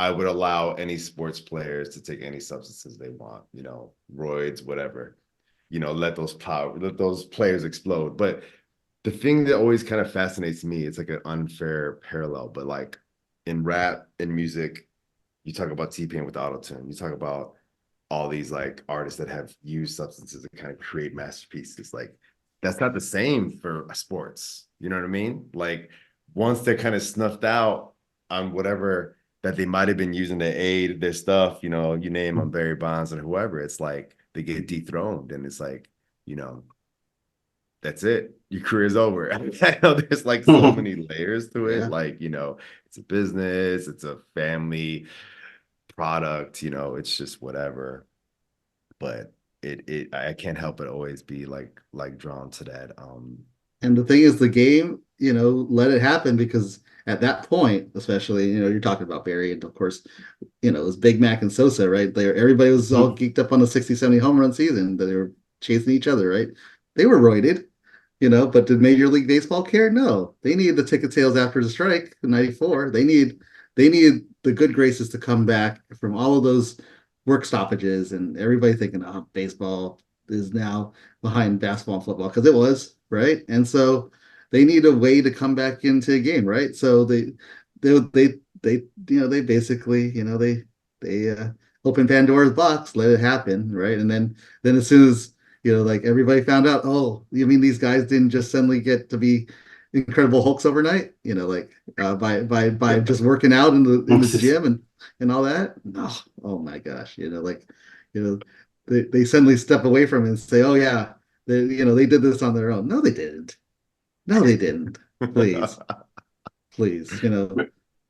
I would allow any sports players to take any substances they want, you know, roids, whatever, you know, let those players explode. But the thing that always kind of fascinates me, it's like an unfair parallel, but like in rap and music, you talk about T-Pain with autotune, you talk about all these like artists that have used substances to kind of create masterpieces. Like that's not the same for sports. You know what I mean? Like once they're kind of snuffed out on whatever that they might have been using to aid their stuff, you know, you name them Barry Bonds or whoever, it's like they get dethroned and it's like, you know, that's it. Your career's over. I know there's like so many layers to it. Like, you know, it's a business, it's a family product, you know, it's just whatever. But I can't help but always be like drawn to that. And the thing is the game, you know, let it happen because at that point, especially, you know, you're talking about Barry and of course, you know, it was Big Mac and Sosa, right? Everybody was all geeked up on the 60, 70 home run season that they were chasing each other, right? They were roided, you know, but did Major League Baseball care? No. They needed the ticket sales after the strike in 94. They needed the good graces to come back from all of those work stoppages and everybody thinking, oh, baseball is now behind basketball and football because it was, right? And so they need a way to come back into a game, right? So they you know, they basically, you know, they open Pandora's box, let it happen, right? And then as soon as you know, like everybody found out, oh, you mean these guys didn't just suddenly get to be Incredible Hulks overnight? You know, like by just working out in the gym and all that. Oh my gosh, you know, like you know, they suddenly step away from it and say, oh yeah, you know, they did this on their own. No, they didn't. No, they didn't. Please, you know.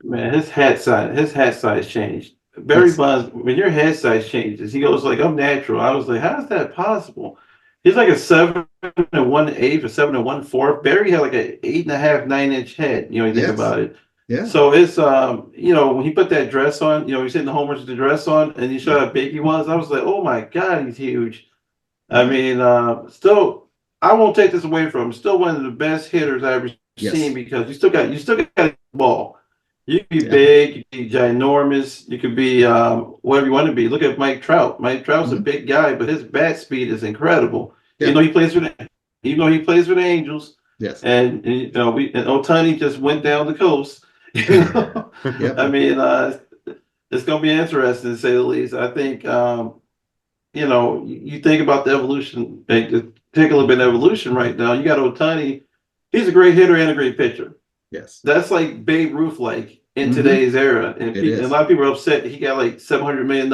Man, his hat size changed. Barry Bonds, when your head size changes, he goes like, I'm natural. I was like, how is that possible? He's like a 7 1/8 or 7 1/4. Barry had like an 8.5, 9-inch head. You know, you think about it. Yeah. So it's you know, when he put that dress on, you know, he's hitting the homers with the dress on, and he showed how big he was. I was like, oh my God, he's huge. I mean, still, I won't take this away from him. Still one of the best hitters I ever seen because you still got the ball. You could be big, you could be ginormous, you could be whatever you want to be. Look at Mike Trout. Mike Trout's a big guy, but his bat speed is incredible. You know he plays for the Angels. Yes. And you know and Ohtani just went down the coast. You know? I mean, it's gonna be interesting to say the least. I think you know, you think about the evolution, take a little bit of evolution right now. You got Ohtani, he's a great hitter and a great pitcher. Yes. That's like Babe Ruth, like in Mhm. today's era, and, It and a is. lot of people are upset that he got like $700 million.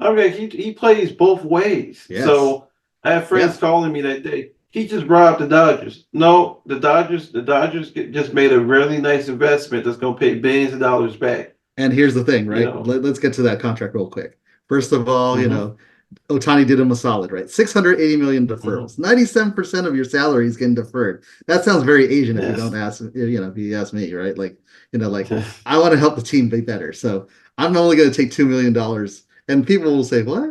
Okay, he plays both ways. Yes. So I have friends Yeah. calling me that day. He just robbed the Dodgers. No, the Dodgers just made a really nice investment that's going to pay billions of dollars back. And here's the thing, You right? know. Let's get to that contract real quick. First of all, you Mhm. know, Otani did him a solid, right? 680 million deferrals. 97% of your salary is getting deferred. That sounds very Asian if you don't Yes. ask, you know, if you ask me, right? Like, you know, like I want to help the team be better. So I'm only going to take $2 million. And people will say, what?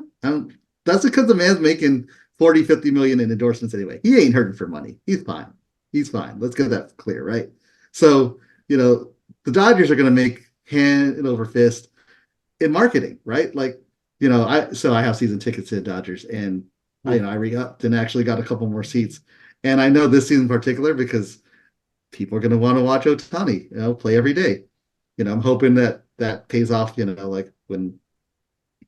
That's because the man's making 40, 50 million in endorsements anyway. He ain't hurting for money. He's fine. He's fine. Let's get that clear, right? So, you know, the Dodgers are going to make hand over fist in marketing, right? Like, you know, I have season tickets to the Dodgers, and I re-upped and actually got a couple more seats. And I know this season in particular because people are going to want to watch Otani, you know, play every day. You know, I'm hoping that that pays off. You know, like when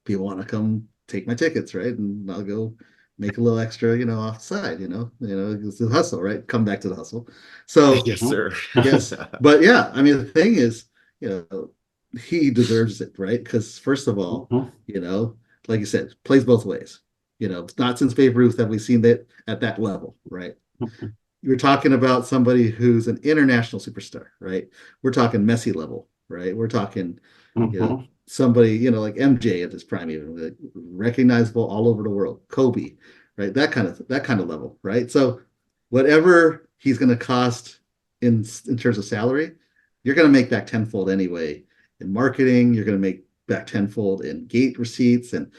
people want to come take my tickets, right? And I'll go make a little extra, you know, off the side. You know, it's the hustle, right? Come back to the hustle. So Yes, sir. yes, but yeah, I mean, the thing is, you know, he deserves it, right? Because first of all, you know, like you said, plays both ways. You know, not since Babe Ruth have we seen that at that level, right? You're talking about somebody who's an international superstar, right? We're talking Messi level, right? We're talking, you know, somebody, you know, like MJ at his prime, even like, recognizable all over the world, Kobe, right? That kind of level, right? So whatever he's going to cost in terms of salary, you're going to make back tenfold anyway in marketing. You're going to make back tenfold in gate receipts and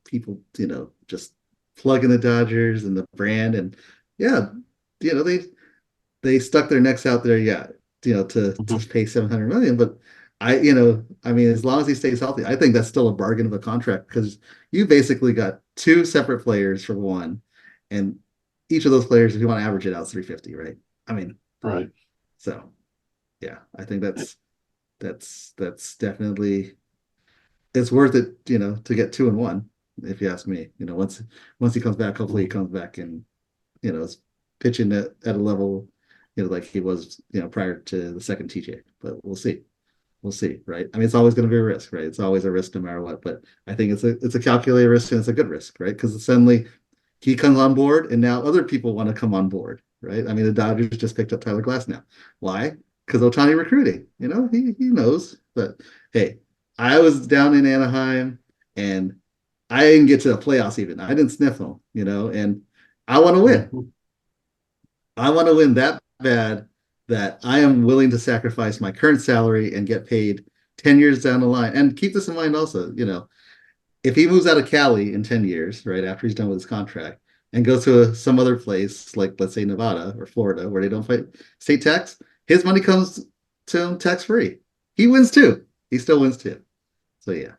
people, you know, just plugging the Dodgers and the brand. And yeah, you know, they stuck their necks out there, yeah, you know, to pay 700 million. But you know, I mean, as long as he stays healthy, I think that's still a bargain of a contract because you basically got two separate players for one, and each of those players, if you want to average it out, is 350, right? I mean, Right. so yeah, I think that's definitely it's worth it, you know, to get 2-1, if you ask me. You know, once he comes back, hopefully he comes back and, you know, is pitching at a level, you know, like he was, you know, prior to the second TJ. But we'll see. We'll see, right? I mean, it's always going to be a risk, right? It's always a risk no matter what. But I think it's a calculated risk and it's a good risk, right? Because suddenly he comes on board and now other people want to come on board, right? I mean, the Dodgers just picked up Tyler Glass now. Why? Because Otani recruiting. You know, he knows. But hey, I was down in Anaheim and I didn't get to the playoffs even. I didn't sniff them, you know, and I want to win. I want to win that bad that I am willing to sacrifice my current salary and get paid 10 years down the line. And keep this in mind also, you know, if he moves out of Cali in 10 years, right, after he's done with his contract and goes to some other place, like let's say Nevada or Florida, where they don't pay state tax, his money comes to him tax free. He wins too. He still wins too. So yeah.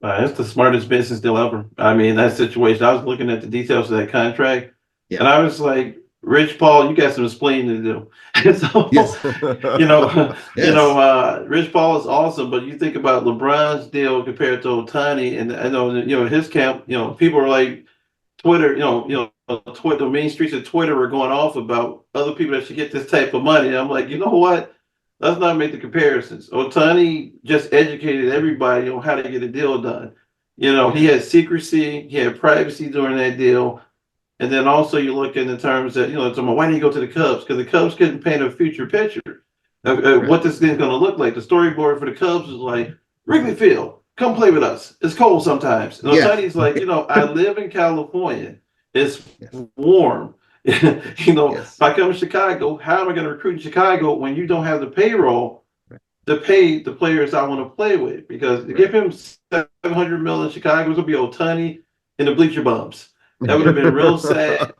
That's the smartest business deal ever. I mean, that situation, I was looking at the details of that contract, Yeah. and I was like, Rich Paul, you got some explaining to do. So, Yes. Yes. Rich Paul is awesome, but you think about LeBron's deal compared to Otani, and I know, his camp, people are like, Twitter, Twitter, the main streets of Twitter are going off about other people that should get this type of money. And I'm like, you know what? Let's not make the comparisons. Otani just educated everybody on how to get a deal done. He had secrecy, he had privacy during that deal. And then also you look in the terms that, why did he go to the Cubs? Because the Cubs couldn't paint a future picture of what this thing's going to look like. The storyboard for the Cubs was like, Wrigley Field, come play with us. It's cold sometimes. And Otani's like, I live in California. It's warm. If I come to Chicago, how am I going to recruit in Chicago when you don't have the payroll to pay the players I want to play with? Because to give him $700 million in Chicago, it's going to be Otani and the bleacher bums. That would have been real sad.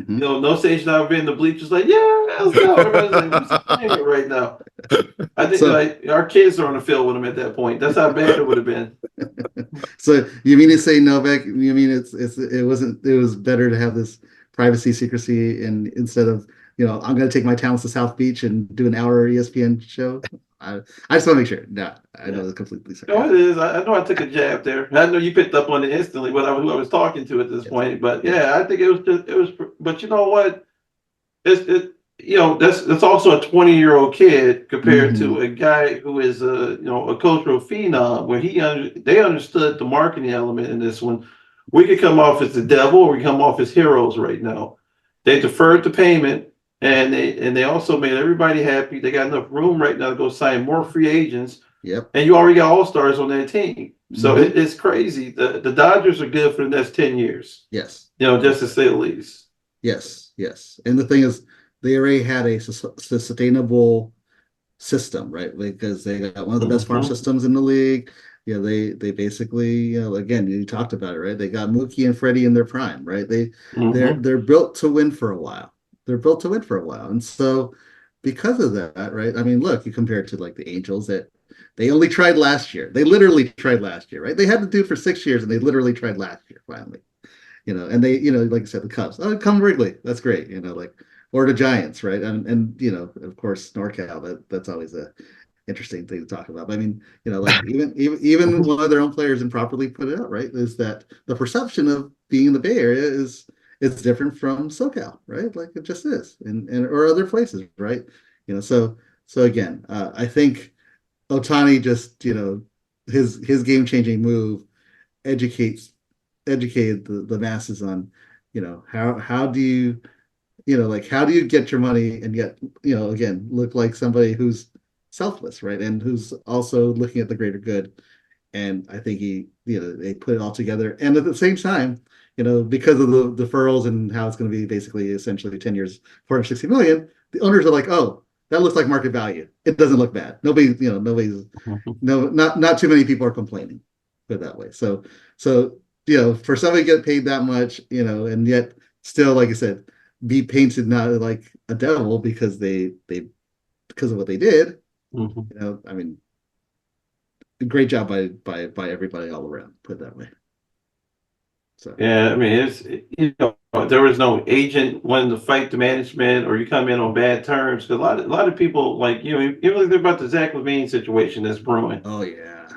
No stage now being the bleachers like, yeah, let's go. Everybody's like, who's playing it right now? I think our kids are on the field with him at that point. That's how bad it would have been. So you mean to say, Novak? You mean it was better to have this privacy, secrecy, and instead of I'm going to take my talents to South Beach and do an hour ESPN show. I just want to make sure. No, I know it's completely sarcastic. No, it is. I know I took a jab there. I know you picked up on it instantly, but who I was talking to at this point. But yeah, I think it was. But you know what? It's that's also a 20-year-old kid compared Mhm. to a guy who is a cultural phenom where they understood the marketing element in this one. We could come off as the devil or we come off as heroes right now. They deferred the payment and they also made everybody happy. They got enough room right now to go sign more free agents. Yep. And you already got all-stars on that team. So Mhm. it's crazy. The Dodgers are good for the next 10 years, Yes. just to say the least. Yes. Yes. And the thing is, they already had a sustainable system, right? Because they got one of the best farm Mhm. systems in the league. They basically, again, you talked about it, right? They got Mookie and Freddie in their prime, right? Mhm. They're built to win for a while. They're built to win for a while. And so because of that, right? I mean, look, you compare it to like the Angels that they only tried last year. They literally tried last year, right? They had to do it for 6 years and they literally tried last year finally. And they, like I said, the Cubs. Oh, come Wrigley. That's great. Like or the Giants, right? And of course, NorCal. That's always a interesting thing to talk about. But I mean, like even one of their own players improperly put it out, right? Is that the perception of being in the Bay Area is different from SoCal, right? Like it just is, and or other places, right? So again, I think Otani just his game changing move educates educated the masses on how do you like how do you get your money and yet again look like somebody who's selfless, right, and who's also looking at the greater good. And I think they put it all together, and at the same time, because of the deferrals and how it's going to be basically essentially 10 years, 460 million, the owners are like, oh, that looks like market value. It doesn't look bad. Nobody's no, not too many people are complaining, put it that way. So for somebody to get paid that much, and yet still, like I said, be painted not like a devil because because of what they did. Mhm. I mean, great job by everybody all around. Put it that way. So Yeah, I mean, there was no agent wanting to fight the management, or you come in on bad terms. Because a lot of people, like even like they're about the Zach LaVine situation that's brewing. oh yeah.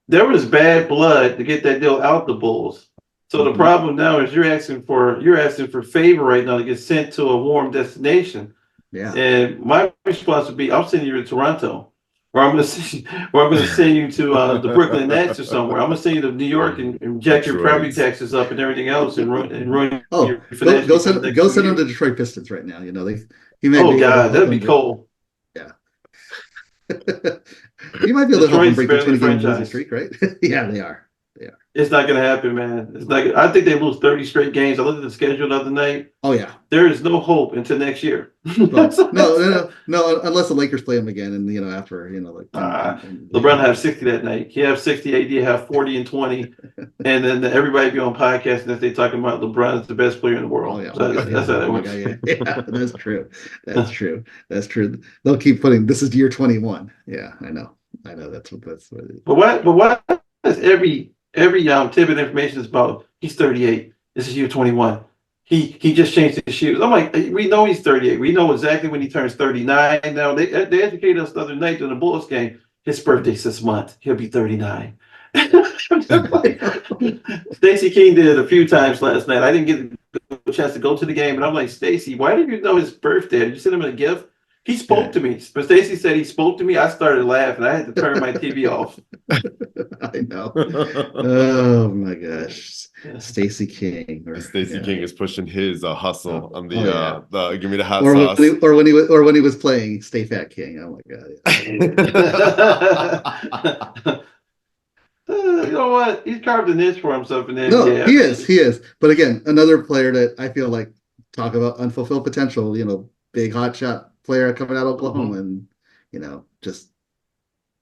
There was bad blood to get that deal out the Bulls. So the Mhm. problem now is you're asking for favor right now to get sent to a warm destination. Yeah. And my response would be, I'm sending you to Toronto, or I'm gonna send you to the Brooklyn Nets or somewhere. I'm gonna send you to New York and jack your property Detroit. taxes up and everything else and ruin Oh, your financially for the next go 2 send him to years. Detroit Pistons right now. He might Oh be able to God, help that'd be them. cool. Yeah. He might be able to help them Detroit's break the barely 20 game losing franchise. streak, right? Yeah, they are. They are. It's not gonna happen, man. It's not. I think they lose 30 straight games. I looked at the schedule the other night. Oh yeah. There is no hope until next year. Well, So no, unless the Lakers play him again, and after like and they LeBron can. have 60 that night. He have 60. AD have 40 and 20, and then everybody be on podcast and they talking about LeBron is the best player in the Oh world. yeah. Oh So god. that's Yeah. how that Oh my works. god. Yeah. Yeah. That's true. That's true. That's true. They'll keep putting. This is year 21. Yeah, I know. I know. That's what it is. But what is every tidbit of information is about? He's 38. This is year 21. He just changed his shoes. I'm like, we know he's 38. We know exactly when he turns 39. Now they educated us the other night during the Bulls game. His birthday's this month. He'll be 39. Like, Stacey King did it a few times last night. I didn't get a chance to go to the game, and I'm like, Stacey, why did you know his birthday? Did you send him a gift? He spoke Yeah. to me, but Stacey said he spoke to me. I started laughing. I had to turn my TV off. I know. Oh my gosh. Stacey King Stacey King is pushing his hustle on Oh, yeah. the give me the hot or sauce. when he was playing Stay Fat King. Oh my god. You know what? He's carved a niche for himself in the No, NBA. he is. But again, another player that I feel like talk about unfulfilled potential, big hot shot player coming out of Oklahoma and just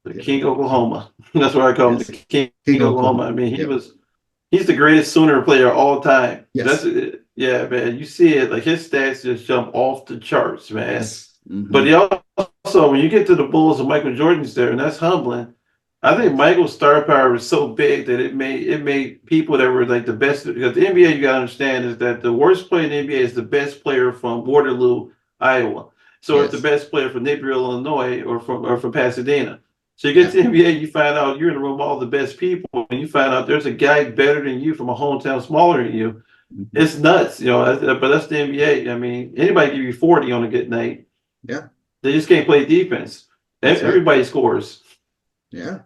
The King Oklahoma. That's what I call him. Yes. The King King Oklahoma. I mean, Yep. he's the greatest Sooner player of all time. Yes. Yeah, man. You see it, like his stats just jump off the charts, man. Yes. Mhm. But he also, when you get to the Bulls and Michael Jordan's there, and that's humbling. I think Michael's star power was so big that it made people that were like the best. Because the NBA, you gotta understand, is that the worst player in the NBA is the best player from Waterloo, Iowa. So it's the best player from Naperville, Illinois, or from Pasadena. So you get to the NBA, you find out you're in the room with all the best people, and you find out there's a guy better than you from a hometown smaller than you. It's nuts, but that's the NBA. I mean, anybody give you 40 on a good night. Yeah. They just can't play defense. That's right. Everybody scores. Yeah.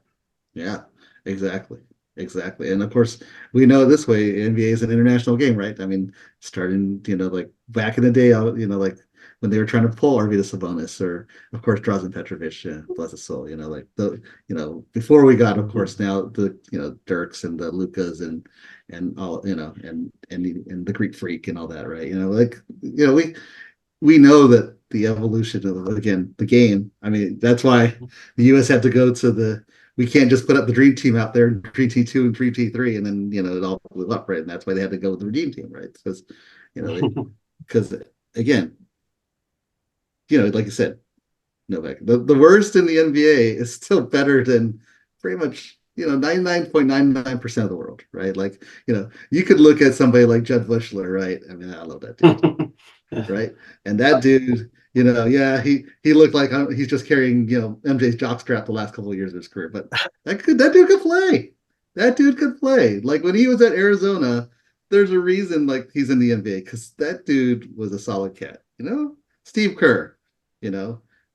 Yeah. Exactly. Exactly. And of course, we know this way, NBA is an international game, right? I mean, starting, like back in the day, like when they were trying to pull Arvydas Sabonis or, of course, Drazen Petrovic, bless his soul, like before we got, of course, now the, Dirks and the Lukas and all, and the Greek Freak and all that, right? We know that the evolution of, again, the game. I mean, that's why the U.S. had to go to we can't just put up the dream team out there, dream team 2 and dream team 3, and then it all blew up, right? And that's why they had to go with the dream team, right? Because again, like you said, Novak, the worst in the NBA is still better than pretty much 99.99% of the world, right? Like, you could look at somebody like Judd Bushler, right? I mean, I love that dude, right? And that dude, yeah, he looked like he's just carrying, MJ's jockstrap the last couple of years of his career, but that dude could play. That dude could play. Like when he was at Arizona, there's a reason like he's in the NBA because that dude was a solid cat. Steve Kerr,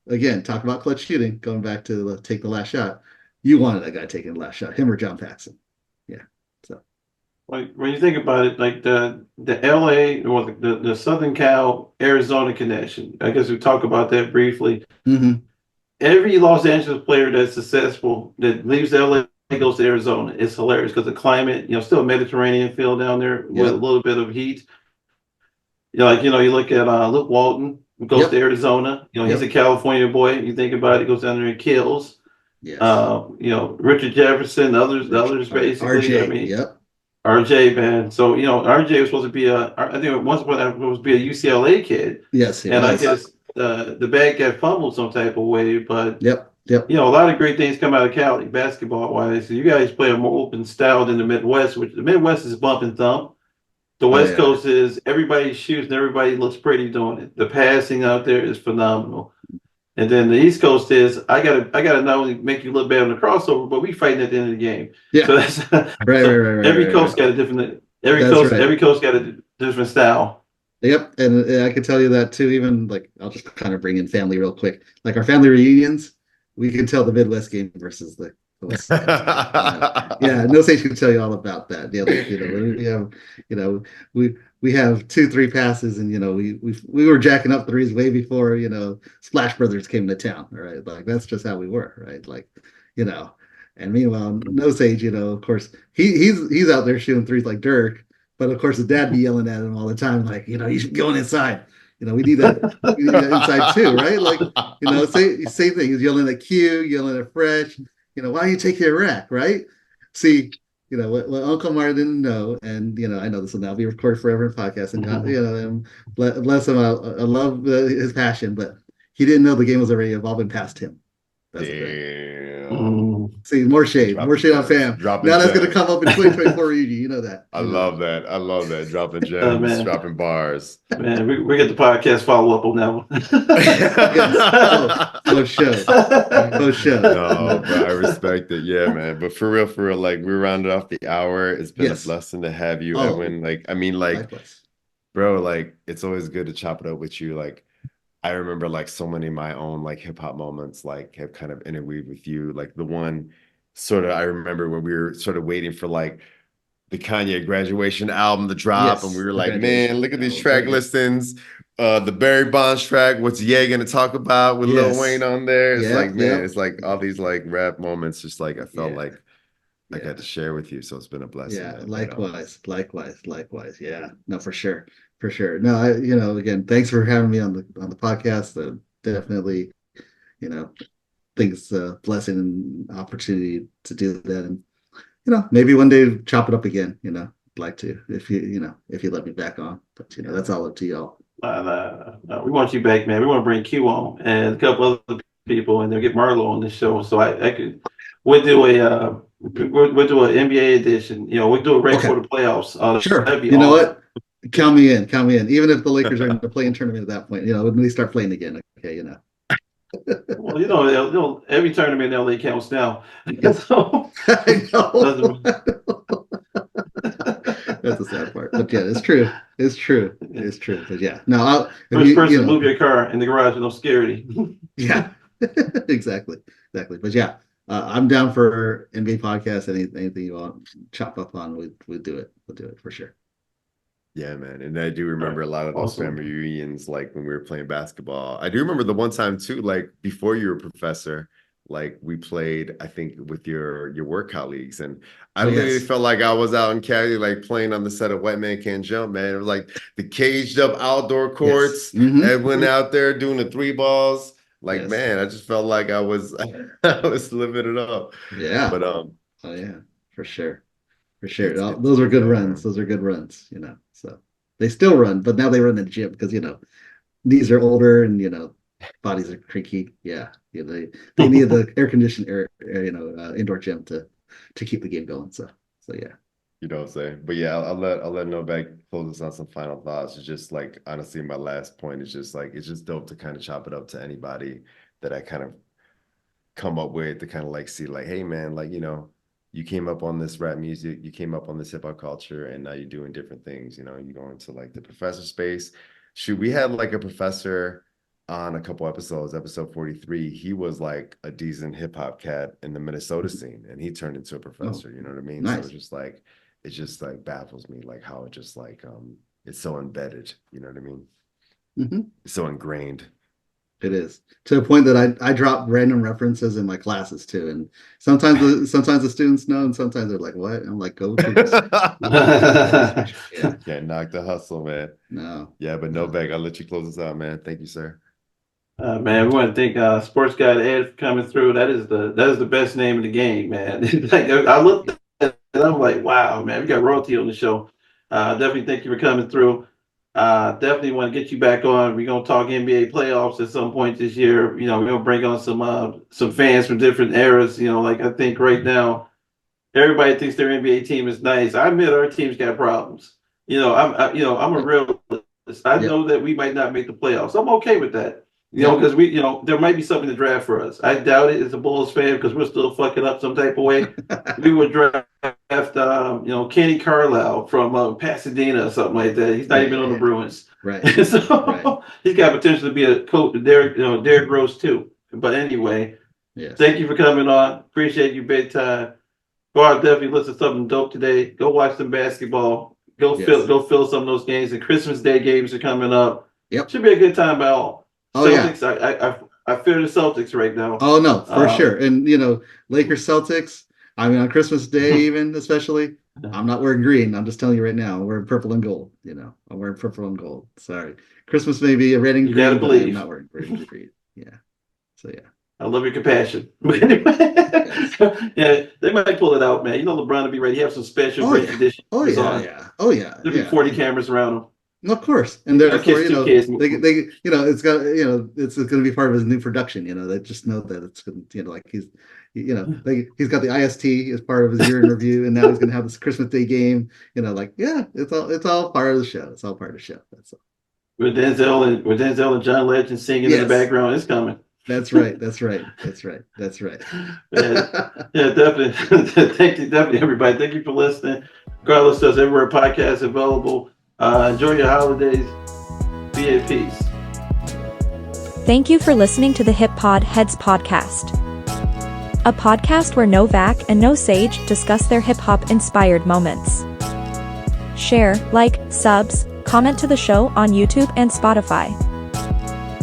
again, talk about clutch shooting. Going back to take the last shot, you wanted that guy taking the last shot, him or John Paxson. Yeah. So, like when you think about it, like the LA or the Southern Cal Arizona connection. I guess we talk about that briefly. Mm-hmm. Every Los Angeles player that's successful that leaves LA goes to Arizona. It's hilarious because the climate, still a Mediterranean feel down there with a little bit of heat. You look at Luke Walton, who goes to Arizona. He's a California boy. You think about it, he goes down there and kills. Yes. Richard Jefferson, the others basically. RJ, I mean, RJ, man. So RJ was supposed to be I think it was supposed to be a UCLA kid. Yes, and I guess the bag got fumbled some type of way. But Yep. a lot of great things come out of Cali basketball wise. So you guys play a more open style than the Midwest, which the Midwest is bump and thump. The West Coast is everybody shoots and everybody looks pretty doing it. The passing out there is phenomenal. And then the East Coast is I gotta not only make you look bad on the crossover, but we fighting at the end of the game. Yeah. So that's right. Every coast got a different. Every coast got a different style. Yep, and I can tell you that too. Even like I'll just kind of bring in family real quick. Like our family reunions, we can tell the Midwest game versus the West. Yeah, No Sage can tell you all about that. We have 2-3 passes, and we were jacking up threes way before Splash Brothers came to town. Right, like that's just how we were. Right, like And meanwhile, No Sage, of course, he's out there shooting threes like Dirk. But of course, his dad be yelling at him all the time, like, you should go inside. We need that. We need that inside too, right? Like, same thing. He's yelling at Q, yelling at Fresh. Why don't you take your rack, right? See, what Uncle Martin didn't know, and I know this will now be recorded forever in podcast, and God, and bless him. I love his passion, but he didn't know the game was already evolving past him. That's the thing. See, more shade on fam. Now that's going to come up in 2024 reunion. You know that. I love that. Dropping gems, dropping bars. Man, we get the podcast follow up on that one. No show. No, but I respect it. Yeah, man. But for real, like we rounded off the hour. It's been a blessing to have you, Edwin. Likewise. Bro, like it's always good to chop it up with you. Like I remember like so many of my own like hip hop moments like have kind of interweaved with you. Like the one sort of I remember when we were sort of waiting for like the Kanye graduation album to drop, and we were like, man, look at these track listings. The Barry Bonds track, what's Ye gonna talk about with Lil Wayne on there? It's like, man, it's like all these like rap moments, just like I felt like I got to share with you. So it's been a blessing. Yeah, likewise. Yeah, no, for sure. No, again, thanks for having me on the podcast. Definitely, things blessing and opportunity to do that, and maybe one day chop it up again. I'd like to if you let me back on, but that's all up to y'all. No, we want you back, man. We want to bring Q on and a couple other people, and they'll get Marlo on the show. So we'll do an NBA edition. We'll do a race for the playoffs. Sure. You know what? Count me in. Even if the Lakers are in the play-in tournament at that point, when they start playing again, okay, Well, every tournament in LA counts now. So, I know. That's the sad part. But yeah, it's true. It's true. It's true. But yeah, no. First person to move your car in the garage with no security. Yeah, exactly. But yeah, I'm down for NBA podcast. Anything you want to chop up on, we'll do it. We'll do it for sure. Yeah, man. And I do remember a lot of those Awesome. family reunions, like when we were playing basketball. I do remember the one time too, like before you were a professor, like we played, I think, with your work colleagues. And I literally felt like I was out in Cali, like playing on the set of White Man Can't Jump, man. It was like the caged up outdoor courts. I went out there doing the 3 balls. Like, man, I just felt like I was I was living it up. Yeah. But oh yeah, for sure. Those are good runs. Those are good runs, So they still run, but now they run in the gym because knees are older and bodies are creaky. Yeah. They need the air conditioned indoor gym to keep the game going. So yeah. You know what I'm saying? But yeah, I'll let Novak close us on some final thoughts. It's just like, honestly, my last point is just like, it's just dope to kind of chop it up to anybody that I kind of come up with to kind of like see like, hey man, like, you came up on this rap music, you came up on this hip hop culture, and now you're doing different things. You go into like the professor space. Shoot, we had like a professor on a couple episodes, episode 43. He was like a decent hip hop cat in the Minnesota scene, and he turned into a professor. You know what I mean? Nice. So it just like baffles me, like how it just like it's so embedded. You know what I mean? It's so ingrained. It is, to a point that I drop random references in my classes too, and sometimes the students know, and sometimes they're like, "What?" And I'm like, "Go to this." Yeah. Can't knock the hustle, man. No. Yeah, but Novak, I'll let you close us out, man. Thank you, sir. Man, we want to thank Sports Guy Ed for coming through. That is the best name in the game, man. Like, I looked at it and I'm like, wow, man, we got royalty on the show. Definitely thank you for coming through. Definitely want to get you back on. We're gonna talk NBA playoffs at some point this year. We're gonna bring on some fans from different eras. Like I think right now, everybody thinks their NBA team is nice. I admit our team's got problems. I'm a realist. I know that we might not make the playoffs. I'm okay with that. Because there might be something to draft for us. I doubt it as a Bulls fan because we're still fucking up some type of way. We would draft, Kenny Carlisle from Pasadena or something like that. He's not even on the Bruins. Right. So he's got potential to be a coach, Derrick Rose too. But anyway, thank you for coming on. Appreciate you big time. Go out, definitely listen to something dope today. Go watch some basketball. Go fill some of those games. The Christmas Day games are coming up. Yep. Should be a good time by all. Celtics, yeah. I fear the Celtics right now. Oh no, for sure. And Lakers Celtics. I mean, on Christmas Day, even especially, I'm not wearing green. I'm just telling you right now, I'm wearing purple and gold. I'm wearing purple and gold. Sorry, Christmas may be a red and green, gotta but believe. I'm not wearing red and green. Yeah. So yeah. I love your compassion. But anyway, yeah, they might pull it out, man. LeBron will be ready. He have some special great conditions. Oh yeah. There'll be 40 cameras around him. Of course, and therefore, they it's got, it's going to be part of his new production. They just know that it's going to, like he's got the IST as part of his year in review, and now he's going to have this Christmas Day game. It's all part of the show. It's all part of the show. That's all. With Denzel and John Legend singing in the background, it's coming. That's right. Yeah, definitely. Definitely, everybody. Thank you for listening. Regardless, there's everywhere podcast available. Enjoy your holidays. Be at peace. Thank you for listening to the HipPodHedz podcast. A podcast where Novak and No Sage discuss their hip-hop inspired moments. Share, like, subs, comment to the show on YouTube and Spotify.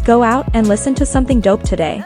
Go out and listen to something dope today.